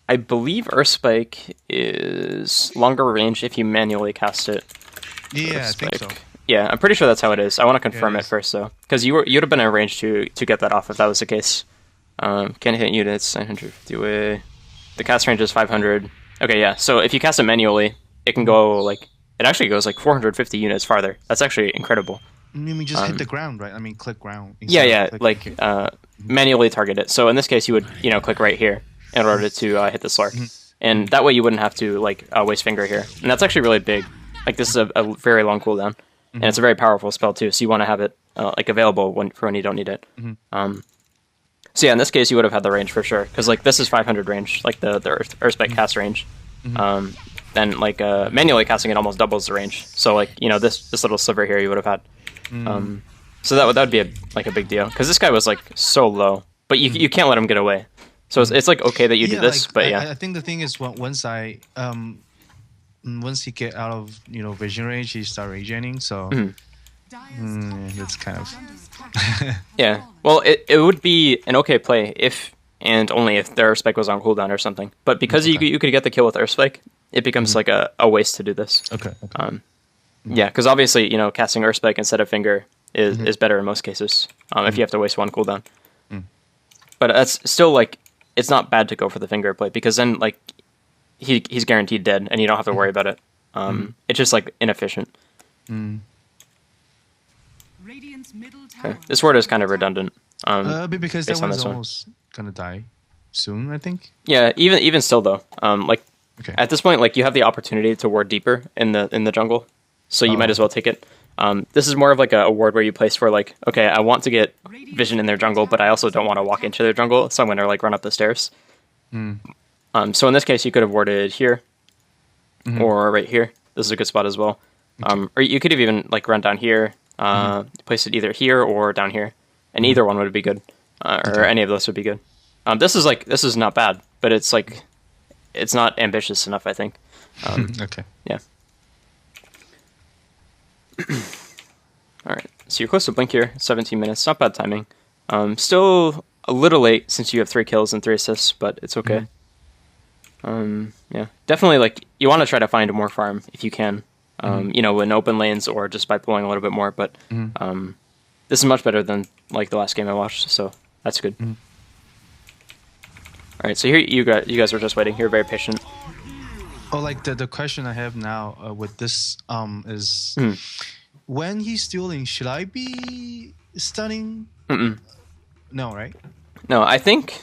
I believe Earth Spike is longer range if you manually cast it. Yeah, I think so. Yeah, I'm pretty sure that's how it is. I want to confirm it it first, though, because you'd have been in range to get that off if that was the case. Can hit units, 950 away. The cast range is 500. Okay, yeah, so if you cast it manually, it can go, like... It actually goes, like, 450 units farther. That's actually incredible. I mean, we just hit the ground, right? I mean, click ground. Yeah, like, manually target it. So in this case, you would, click right here in order to hit the slur. And that way you wouldn't have to, like, waste finger here. And that's actually really big. Like, this is a very long cooldown. And it's a very powerful spell, too. So you want to have it, like, available for when you don't need it. So yeah, in this case, you would have had the range for sure. Because, like, this is 500 range, like the Earthspike cast range. Then, like, manually casting it almost doubles the range. So, like, this little sliver here you would have had. So that would be a big deal. Because this guy was, like, so low. But you can't let him get away. So it's like, okay that you do this, like, but yeah. I think the thing is, once he get out of, vision range, he start regening, so... that's kind of... Yeah, well, it would be an okay play if and only if the Earthspike was on cooldown or something. But because you could get the kill with Earthspike, it becomes like a waste to do this. Okay. Yeah, because obviously, casting Earthspike instead of Finger is better in most cases if you have to waste one cooldown. But that's still, like, it's not bad to go for the Finger play, because then, like, he's guaranteed dead, and you don't have to worry about it. It's just, like, inefficient. Okay. This ward is kind of redundant. Because that one's almost gonna die soon, I think. Yeah, even still though, at this point, like, you have the opportunity to ward deeper in the jungle, so you might as well take it. This is more of like a ward where you place for, like, okay, I want to get vision in their jungle, but I also don't want to walk into their jungle, so I'm gonna, like, run up the stairs. So in this case, you could have warded here or right here. This is a good spot as well. Or you could have even, like, run down here. Place it either here or down here, and either one would be good, or any of those would be good. This is not bad, but it's like it's not ambitious enough, I think. Okay. Yeah. All right. So you're close to blink here. 17 minutes. Not bad timing. Still a little late since you have 3 kills and 3 assists, but it's okay. Yeah. Definitely, like, you want to try to find more farm if you can. In open lanes or just by pulling a little bit more, but this is much better than, like, the last game I watched, so that's good. All right, so here you guys were just waiting. You're very patient. Oh, like the question I have now with this is when he's stealing, should I be stunning? No, right? No, I think.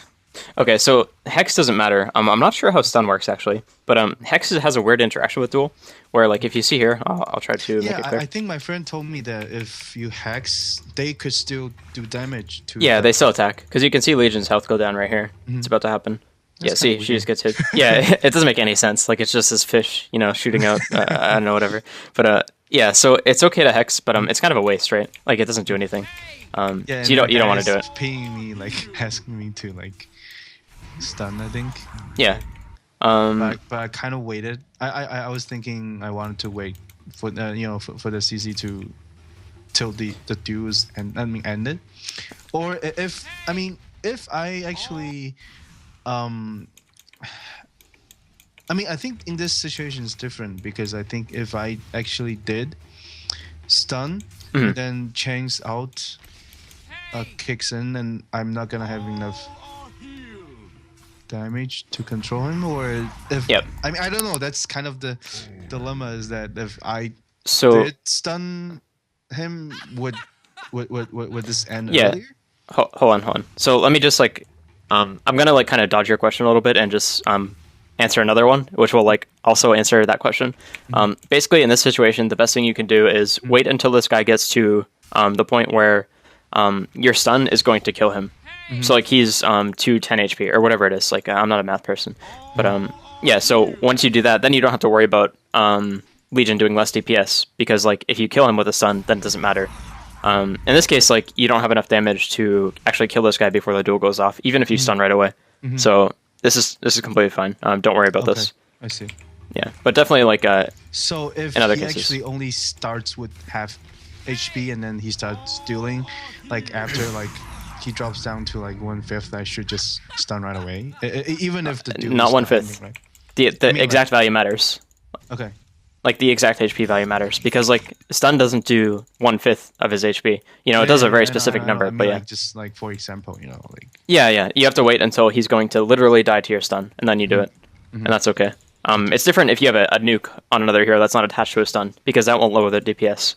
Okay, so Hex doesn't matter. I'm not sure how stun works, actually. But Hex has a weird interaction with Duel, where, like, if you see here, I'll try to make it clear. I think my friend told me that if you Hex, they could still do damage to... Yeah, they still attack. Because you can see Legion's health go down right here. It's about to happen. That's see, she just gets hit. Yeah, it doesn't make any sense. Like, it's just this fish, shooting out, I don't know, whatever. But, yeah, so it's okay to Hex, but it's kind of a waste, right? Like, it doesn't do anything. So you don't want to do it. Paying me, like, asking me to, like... stun, I think. Yeah. But I kind of waited. I was thinking I wanted to wait for for the CC to till the duels ended, or if I actually I think in this situation it's different, because I think if I actually did stun then Chang's out kicks in, and I'm not gonna have enough damage to control him, or if I don't know, that's kind of the dilemma, is that if I did stun him, would this end Yeah. earlier? Hold on. So let me just like, I'm gonna like kind of dodge your question a little bit and just answer another one, which will like also answer that question. Basically, in this situation, the best thing you can do is wait until this guy gets to the point where your stun is going to kill him. So like he's 210 HP or whatever it is. Like I'm not a math person, but yeah. So once you do that, then you don't have to worry about Legion doing less DPS because like if you kill him with a stun, then it doesn't matter. In this case, like you don't have enough damage to actually kill this guy before the duel goes off, even if you stun right away. So this is completely fine. Don't worry about this. I see. Yeah, but definitely like So if in other he cases. actually only starts with half HP and then he starts dueling, like after like he drops down to like 1/5, I should just stun right away, even if the duel not is 1/5. ending, right? The I mean, exact value matters. Okay. Like the exact HP value matters because like stun doesn't do 1/5 of his HP. You know, it does a very specific number, I mean, but yeah. like, just like for example, like Yeah. You have to wait until he's going to literally die to your stun, and then you do it, and that's okay. It's different if you have a nuke on another hero that's not attached to a stun because that won't lower the DPS.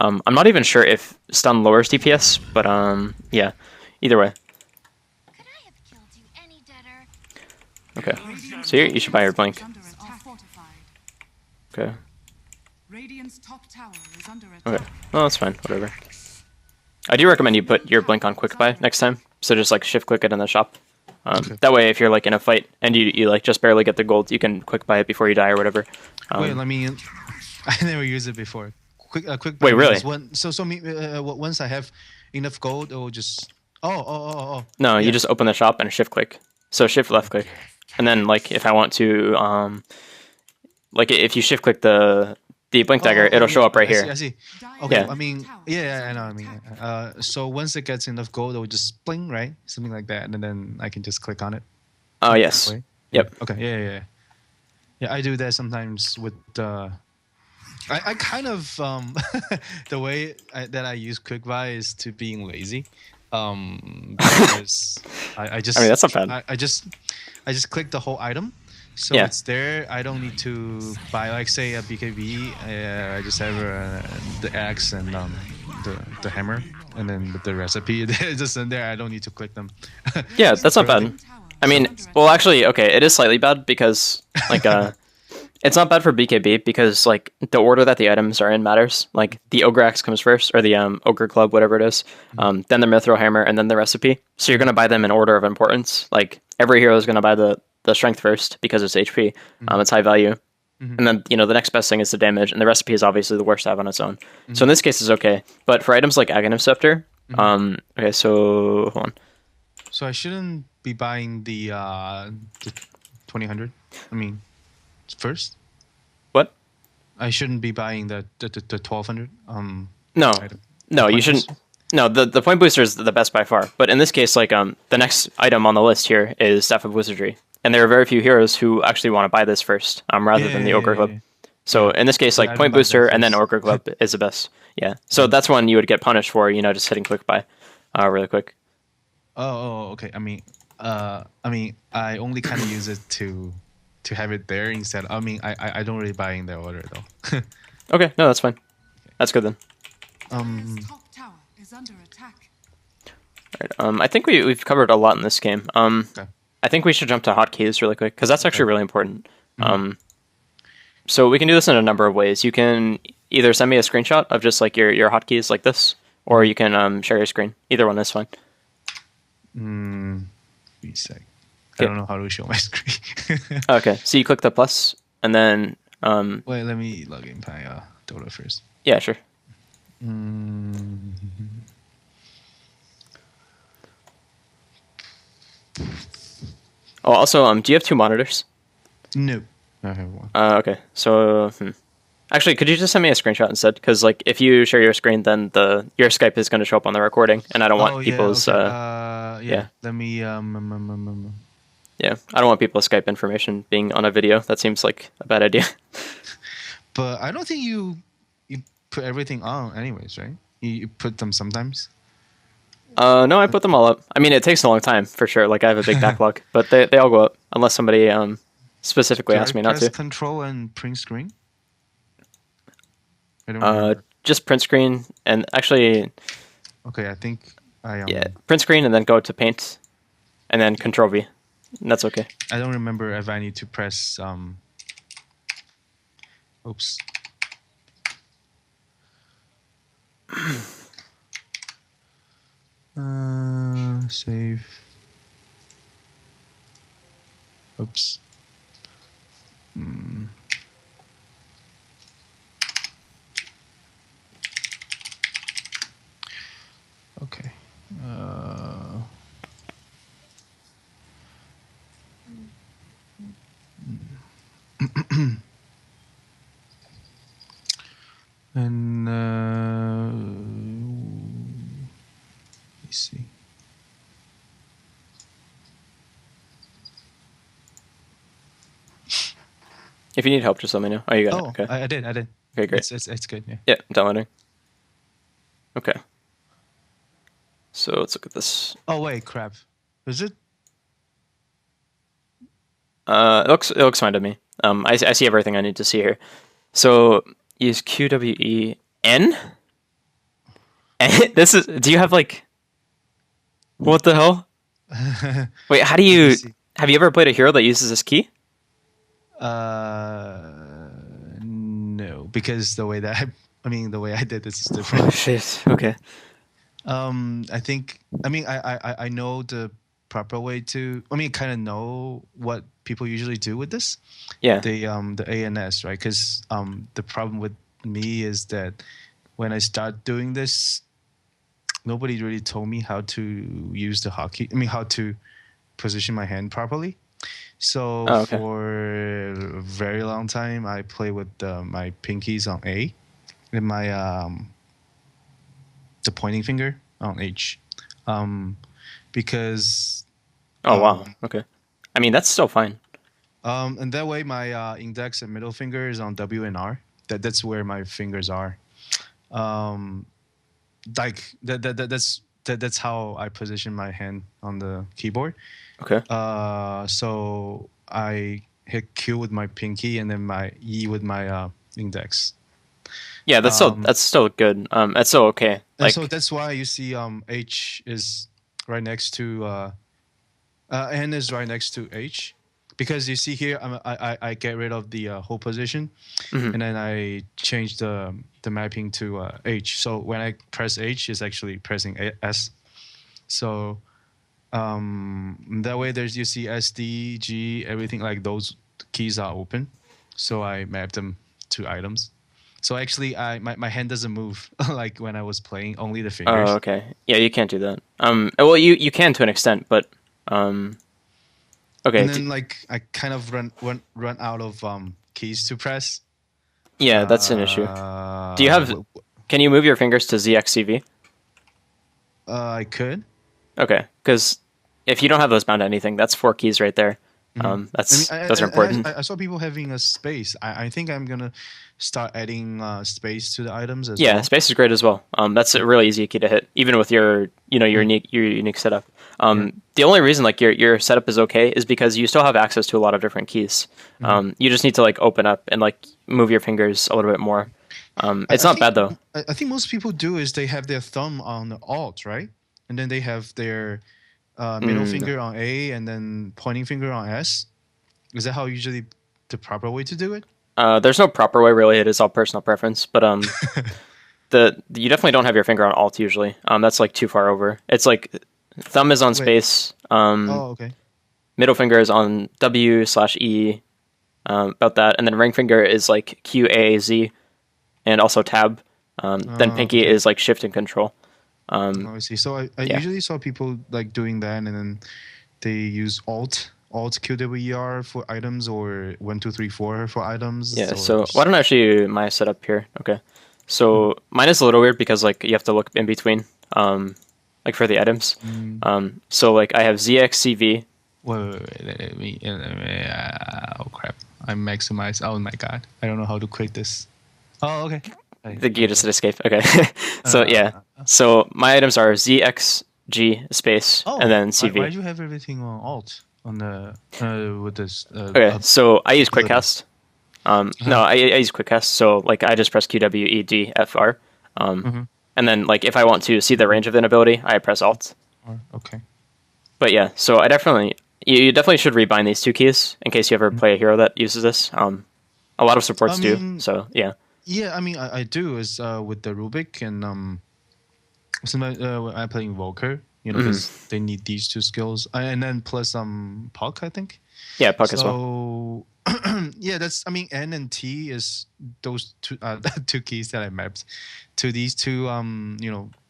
I'm not even sure if stun lowers DPS, but yeah. Either way. Could I have killed you any deader? Okay. So you should buy your blink. Under attack. Fortified. Okay. Radiant's top tower is under attack. Okay. Well, that's fine. Whatever. I do recommend you put your blink on quick buy next time. So just like shift click it in the shop. That way, if you're like in a fight and you like just barely get the gold, you can quick buy it before you die or whatever. wait, let me. I never used it before. Quick. Wait, really? Once I have enough gold, it will just. Oh. No, Yeah. you just open the shop and shift click. So shift left click, and then like if I want to, like if you shift click the blink dagger, it'll show up right here. I see. Okay, Yeah. I mean, yeah, I know. I mean, so once it gets enough gold, it will just bling, right? Something like that, and then I can just click on it. Oh yes. Right? Yep. Okay, yeah. I do that sometimes with. I kind of the way that I use quick buy is to being lazy. Because I just. I mean, that's not bad. I just click the whole item. So Yeah. it's there. I don't need to buy, like, say, a BKB. I just have the axe and the hammer, and then with the recipe, it's just in there. I don't need to click them. Yeah, that's not bad. I mean, well, actually, okay, it is slightly bad because like it's not bad for BKB because like the order that the items are in matters. Like the ogre axe comes first, or the ogre club, whatever it is. Then the mithril hammer, and then the recipe. So you're gonna buy them in order of importance. Like every hero is gonna buy the strength first because it's HP. It's high value. And then, the next best thing is the damage, and the recipe is obviously the worst to have on its own. So in this case, it's okay. But for items like Aghanim Scepter, okay, so hold on. So I shouldn't be buying the 2000. I mean, first. What? I shouldn't be buying the 1200. No, item. no, you Point shouldn't. booster? No, the point booster is the best by far. But in this case, like the next item on the list here is Staff of Wizardry, and there are very few heroes who actually want to buy this first, rather than the Ogre Club. Yeah. So in this case, Yeah, like I point don't buy booster that and then first. Ogre Club is the best. Yeah. So that's one you would get punished for, just hitting quick buy, really quick. Oh, okay. I mean, I only kind of use it to have it there instead. I mean, I don't really buy in the order though. Okay, no, that's fine. That's good then. Dire's top tower is under attack. Right. I think we've covered a lot in this game. Okay. I think we should jump to hotkeys really quick because that's actually really important. So we can do this in a number of ways. You can either send me a screenshot of just like your hotkeys like this, or you can share your screen. Either one is fine. Wait a sec. I Okay. don't know how to show my screen. Okay, so you click the plus, and then Wait, let me log in my Dota first. yeah, sure. Oh, also, do you have two monitors? No, I have one. Okay, so actually, could you just send me a screenshot instead? Because like, if you share your screen, then your Skype is going to show up on the recording, and I don't want people's. Okay. yeah. Let me Yeah, I don't want people's Skype information being on a video. That seems like a bad idea. But I don't think you put everything on, anyways, right? You put them sometimes. No, I put them all up. I mean, it takes a long time for sure. Like I have a big backlog, but they all go up unless somebody specifically Do asked I me not press to. Control and print screen. I don't remember. just print screen and actually, Okay, I think I yeah, print screen and then go to paint, and then Control V. And that's okay. I don't remember if I need to press oops. Save. Oops. Okay. And let me see. If you need help, just let me know. Oh, you got Oh, it. Okay. I did. Okay, great. It's good. Yeah. Yeah, downloading. Okay. So let's look at this. Oh wait, crap. Is it? It looks fine to me. I see everything I need to see here. So use QWEN. And this is. Do you have like? What the hell? Wait, how do you? Let's see. Have you ever played a hero that uses this key? No, because the way that the way I did this is Oh different. shit. Okay. I think. I know the proper way to. Kind of know what people usually do with this. Yeah. The ANS, right? Because the problem with me is that when I start doing this, nobody really told me how to use the hotkey. How to position my hand properly. So Oh, okay. for a very long time, I play with my pinkies on A, and my the pointing finger on H, because Oh wow. Okay. I mean that's still fine. and that way my index and middle finger is on W and R. That's where my fingers are. Like that's how I position my hand on the keyboard. Okay. So I hit Q with my pinky and then my E with my index. Yeah, that's still good. That's still okay. And Like so that's why you see H is right next to N is right next to H, because you see here I get rid of the whole position, and then I change the mapping to H. So when I press H, it's actually pressing S. So that way there's you see S, D, G, everything like those keys are open. So I map them to items. So actually my hand doesn't move like when I was playing, only the fingers. oh, okay. Yeah, you can't do that. Well, you can to an extent, but okay. And then like I kind of run out of keys to press. Yeah, that's an issue. Do you have? Can you move your fingers to ZXCV? I could. Okay, because if you don't have those bound to anything, that's 4 keys right there. Those are important. I saw people having a space. I think I'm gonna start adding space to the items as Yeah, well. space is great as well. That's a really easy key to hit, even with your unique setup. The only reason like your setup is okay is because you still have access to a lot of different keys. You just need to like open up and like move your fingers a little bit more. It's not bad though. I think most people do is they have their thumb on the Alt, right, and then they have their middle finger on A and then pointing finger on S. Is that how usually the proper way to do it? There's no proper way really. It is all personal preference, but you definitely don't have your finger on Alt usually. That's like too far over. It's like thumb is on space. Oh, okay. Middle finger is on W/E. About that, and then ring finger is like QAZ, and also tab. Then pinky is like Shift and Control. I see. So I usually saw people like doing that, and then they use Alt QWER for items, or 1 2 3 4 for items. Yeah. So why don't I show you my setup here? Okay. So mine is a little weird because like you have to look in between, like for the items. So like I have ZXCV. Wait, let me oh crap! I maximized. Oh my god! I don't know how to quit this. Oh, okay. You just hit escape. Okay. So yeah. So my items are ZXG space and then CV. Why do you have everything on Alt on the with this? Okay. So I use quick cast. No, I use quick cast. So like I just press QWEDFR. And then like if I want to see the range of an ability, I press Alt. Okay. But yeah, so I definitely you definitely should rebind these two keys in case you ever play a hero that uses this. A lot of supports do. So yeah. Yeah, I mean, I do is with the Rubik and sometimes when I'm playing Volker, because they need these two skills, and then plus Puck, I think. Yeah, Puck as well. So yeah, that's I mean N and T is those two two keys that I mapped to these two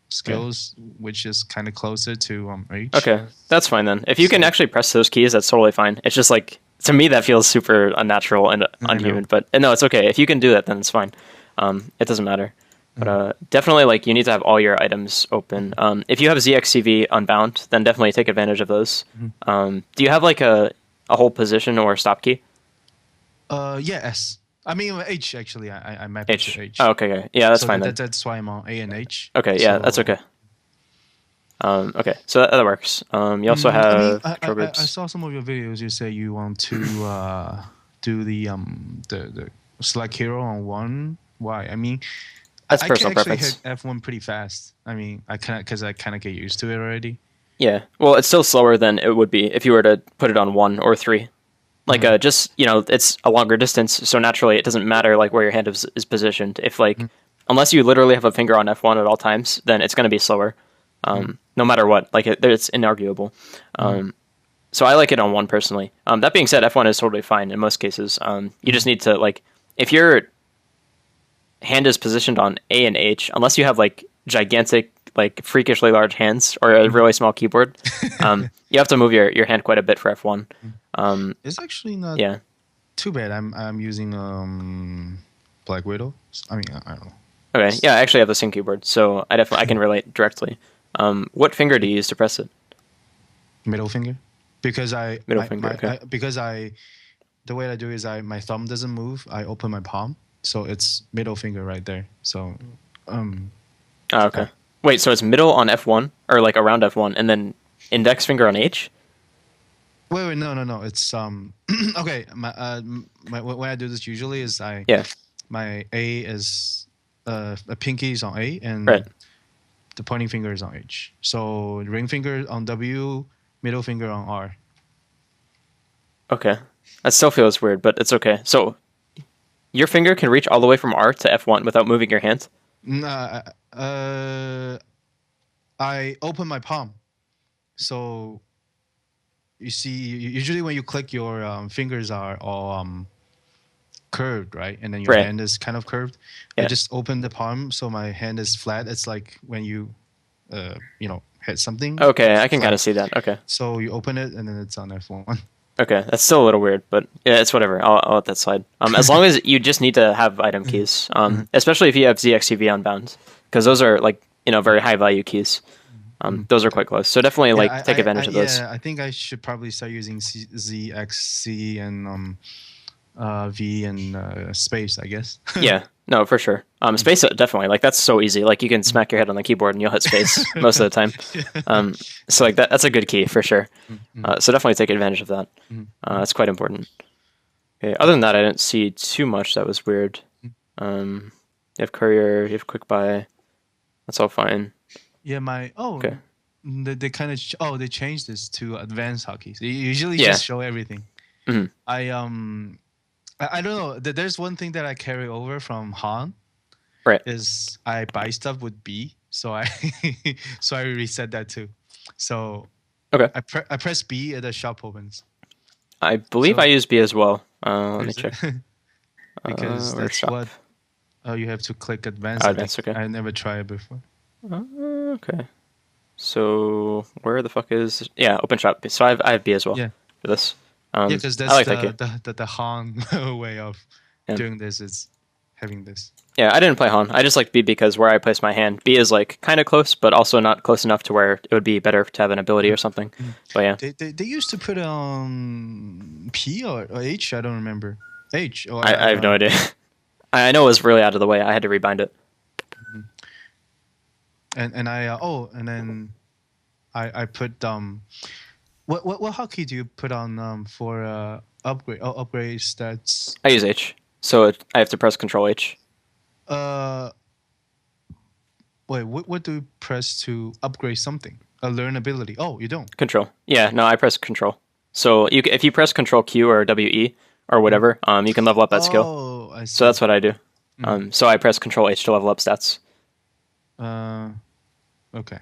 skills, which is kind of closer to H. Okay, that's fine then. If you can actually press those keys, that's totally fine. It's just like to me that feels super unnatural and unhuman. But no, it's okay. If you can do that, then it's fine. It doesn't matter. But definitely, like you need to have all your items open. If you have ZXCV unbound, then definitely take advantage of those. Do you have like a hold position or stop key? Yeah, S. I mean H actually. I mapped it to H. Oh, okay. Yeah, that's So fine then. That's why I'm on A and H. Okay, yeah, that's okay. Okay, so that works. You also have control groups. I saw some of your videos. You say you want to do the select hero on one. Why? I mean, That's I personal can actually preference. hit F1 pretty fast. I mean, I kind of get used to it already. Yeah, well, it's still slower than it would be if you were to put it on 1 or 3. Like, just, it's a longer distance, so naturally it doesn't matter, like, where your hand is positioned. If, like, unless you literally have a finger on F1 at all times, then it's going to be slower, no matter what. Like, it's inarguable. So I like it on 1 personally. That being said, F1 is totally fine in most cases. You just need to, like, if your hand is positioned on A and H, unless you have, like, gigantic, like, freakishly large hands or a really small keyboard, you have to move your hand quite a bit for F1. It's actually not Yeah. too bad. I'm using Black Widow. I mean, I don't know. Okay. Yeah, I actually have the same keyboard, so I can relate directly. What finger do you use to press it? Middle finger, because the way I do is my thumb doesn't move. I open my palm, so it's middle finger right there. So Oh, okay. Wait, so it's middle on F1 or like around F1, and then index finger on H? Wait, no. It's okay. My when I do this usually is my A is a pinky is on A and Right. the pointing finger is on H. So ring finger on W, middle finger on R. Okay. That still feels weird, but it's okay. So your finger can reach all the way from R to F1 without moving your hand? I open my palm, so you see. Usually, when you click, your fingers are all curved, right? And then your hand is kind of curved. Yeah. I just open the palm, so my hand is flat. It's like when you, hit something. Okay, I can kind of see that. Okay. So you open it, and then it's on F1. Okay, that's still a little weird, but yeah, it's whatever. I'll let that slide. As long as you just need to have item keys, especially if you have ZXCV unbound, because those are like very high value keys. Those are quite close, so definitely take advantage of those. Yeah, I think I should probably start using ZXC and V and space, I guess. Yeah, no, for sure. Space definitely like that's so easy. Like you can smack your head on the keyboard and you'll hit space most of the time. So like that's a good key for sure. So definitely take advantage of that. That's quite important. Okay. Other than that, I didn't see too much that was weird. You have courier, you have quick buy. That's all fine. Yeah, Okay. They kind of they changed this to advanced hotkeys. They usually just show everything. I don't know. There's one thing that I carry over from Han. Right. Is I buy stuff with B, so I so I reset that too. So Okay. I press B and the shop opens. I believe I use B as well. Let me check. Because where's that's shop? what you have to click advanced. Advanced, okay. I never tried it before. Okay. So where the fuck is open shop? So I have B as well for this. Because that's I like that key. the Han way of doing this is having this. Yeah, I didn't play Han. I just like B because where I place my hand, B is like kind of close, but also not close enough to where it would be better to have an ability or something. But yeah, they used to put it on P or H. I don't remember. H. Or I have no idea. I know it was really out of the way. I had to rebind it. And I put what hotkey do you put on for upgrade stats? I use H, so I have to press Control H. Wait, what do you press to upgrade something? A learn ability. Oh, you don't. Control. Yeah, no, I press control. So if you press control Q or WE or whatever, you can level up that skill. Oh, I So see. that's what I do. So I press control H to level up stats. Okay.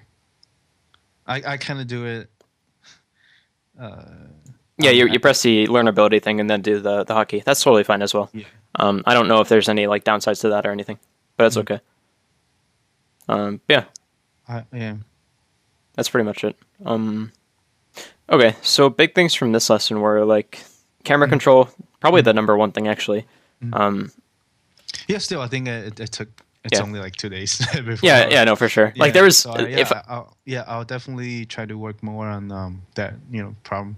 I kind of do it. Yeah, you press the learn ability thing and then do the hotkey. That's totally fine as well. Yeah. I don't know if there's any like downsides to that or anything, but it's okay. Yeah, Yeah. that's pretty much it. Okay, so big things from this lesson were like camera control, probably the number one thing actually. Yeah. Still, I think it took. It's only like 2 days before. Yeah, no, for sure. Like there was, So I'll definitely try to work more on that problem.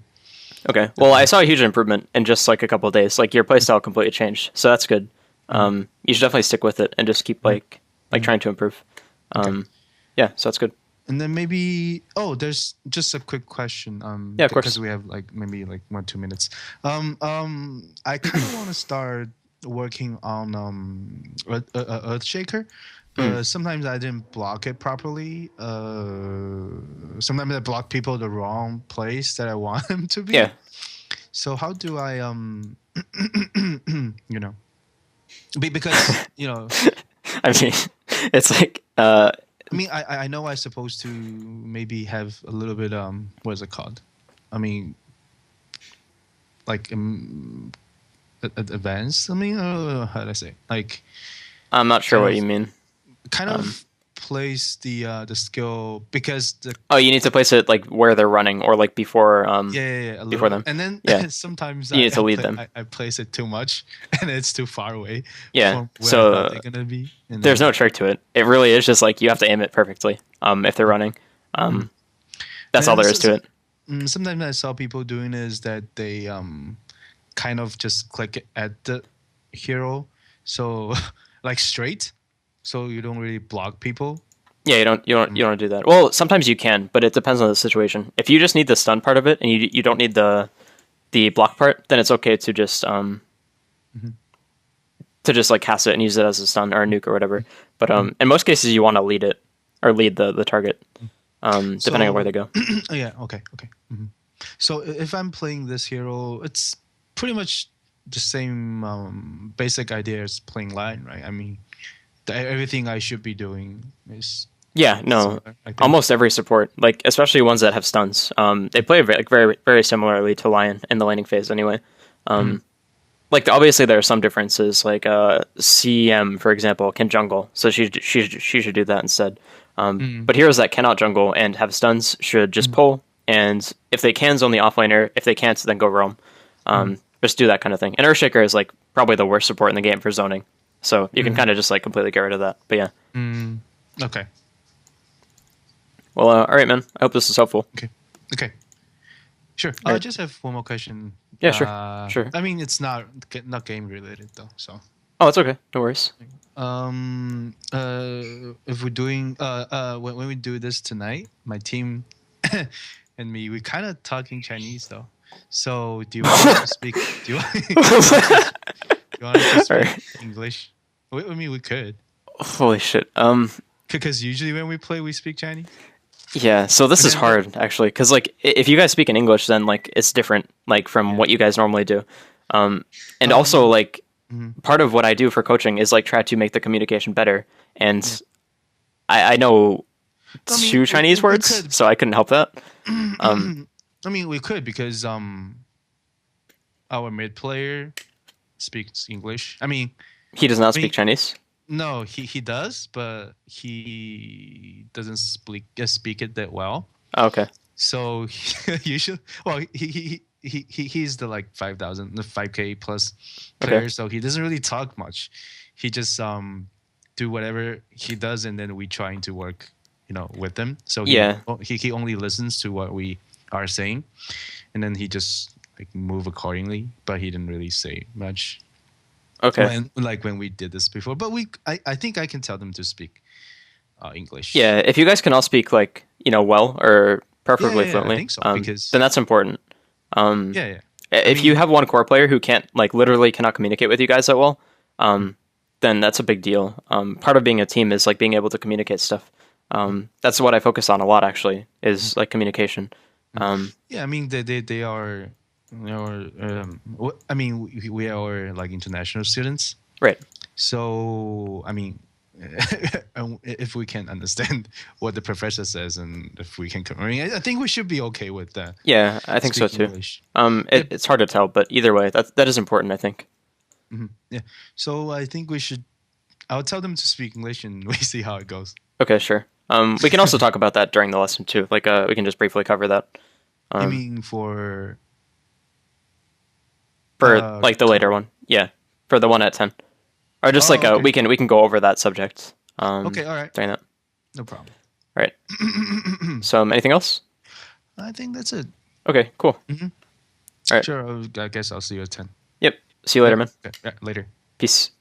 okay. Well, I saw a huge improvement in just like a couple of days. Like your playstyle completely changed, so that's good. You should definitely stick with it and just keep like trying to improve. Yeah, so that's good. And then maybe there's just a quick question. Yeah, of course. Because we have like maybe like 1-2 minutes. I kind of want to start working on Earthshaker, but sometimes I didn't block it properly. Sometimes I block people the wrong place that I want them to be. Yeah. So how do I because I mean, it's like I mean, I know I'm supposed to maybe have a little bit what is it called? I mean, like advanced. I mean, how do I say? Like, I'm not sure what you mean. kind of place the skill because the Oh, you need to place it like where they're running or like before a before little them. bit. And then Yeah. sometimes You need to lead them. I place it too much and it's too far away. Yeah, From where so I thought they're gonna be. And There's then- no trick to it. It really is just like you have to aim it perfectly. If they're running, that's all there is to it. Sometimes I saw people doing is that they kind of just click at the hero, so like straight, so you don't really block people. Yeah, you don't do that. Well, sometimes you can, but it depends on the situation. If you just need the stun part of it and you don't need the block part, then it's okay to just like cast it and use it as a stun or a nuke or whatever. But in most cases, you want to lead it or lead the target, depending on where they go. Yeah. Okay. So if I'm playing this hero, it's pretty much the same basic idea as playing line, right? I mean, everything I should be doing is Yeah, no, similar, I think. almost every support, like especially ones that have stuns, they play very very similarly to Lion in the laning phase anyway. Like obviously there are some differences, like CM for example can jungle, so she should do that instead. But heroes that cannot jungle and have stuns should just pull, and if they can zone the offlaner, if they can't, then go roam. Just do that kind of thing. And Earthshaker is like probably the worst support in the game for zoning, so you can kind of just like completely get rid of that. But yeah. Okay. Well, all right, man. I hope this is helpful. Okay. Sure. I Alright. just have one more question. Yeah, sure. I mean, it's not game related though. So, Oh, it's okay. No worries. if we're doing when we do this tonight, my team and me, we kind of talking Chinese though. So, do you want to speak? Do you want to speak Alright. English? I mean, we could, Holy shit. because usually when we play, we speak Chinese. Yeah. So this is then- hard actually, because like if you guys speak in English, then like it's different, like from what you guys normally do. And also like part of what I do for coaching is like try to make the communication better. And I know I mean, two Chinese we words, could. so I couldn't help that. I mean, we could because our mid player speaks English. I mean, He does not mean- speak Chinese. no, he does, but he doesn't speak it that well. Oh, okay. So usually, well, he's the like 5,000, the 5K plus player. Okay. So he doesn't really talk much. He just do whatever he does, and then we trying to work, with him. So he only listens to what we are saying, and then he just like move accordingly. But he didn't really say much. Okay. When we did this before, but I think I can tell them to speak English. Yeah, if you guys can all speak like well or preferably Yeah, I fluently, think so, because- then that's important. Yeah. If you have one core player who can't like literally cannot communicate with you guys that well, then that's a big deal. Part of being a team is like being able to communicate stuff. That's what I focus on a lot actually, is like communication. Yeah, I mean they are, I mean we are like international students, Right. so I mean, if we can understand what the professor says and if we can, I mean, I think we should be okay with that. Yeah, I think so Speak too. English. It's hard to tell, but either way, that is important, I think. Yeah. So I think we should. I'll tell them to speak English and we see how it goes. Okay, sure. We can also talk about that during the lesson too. Like, we can just briefly cover that. You mean for Like the later one, yeah, for the one at 10, or just like okay. we can go over that subject. Okay, all right. During that. No problem. All right. So, anything else? I think that's it. Okay, cool. All right. Sure. I guess I'll see you at 10. Yep. See you later, man. Okay, yeah, later. Peace.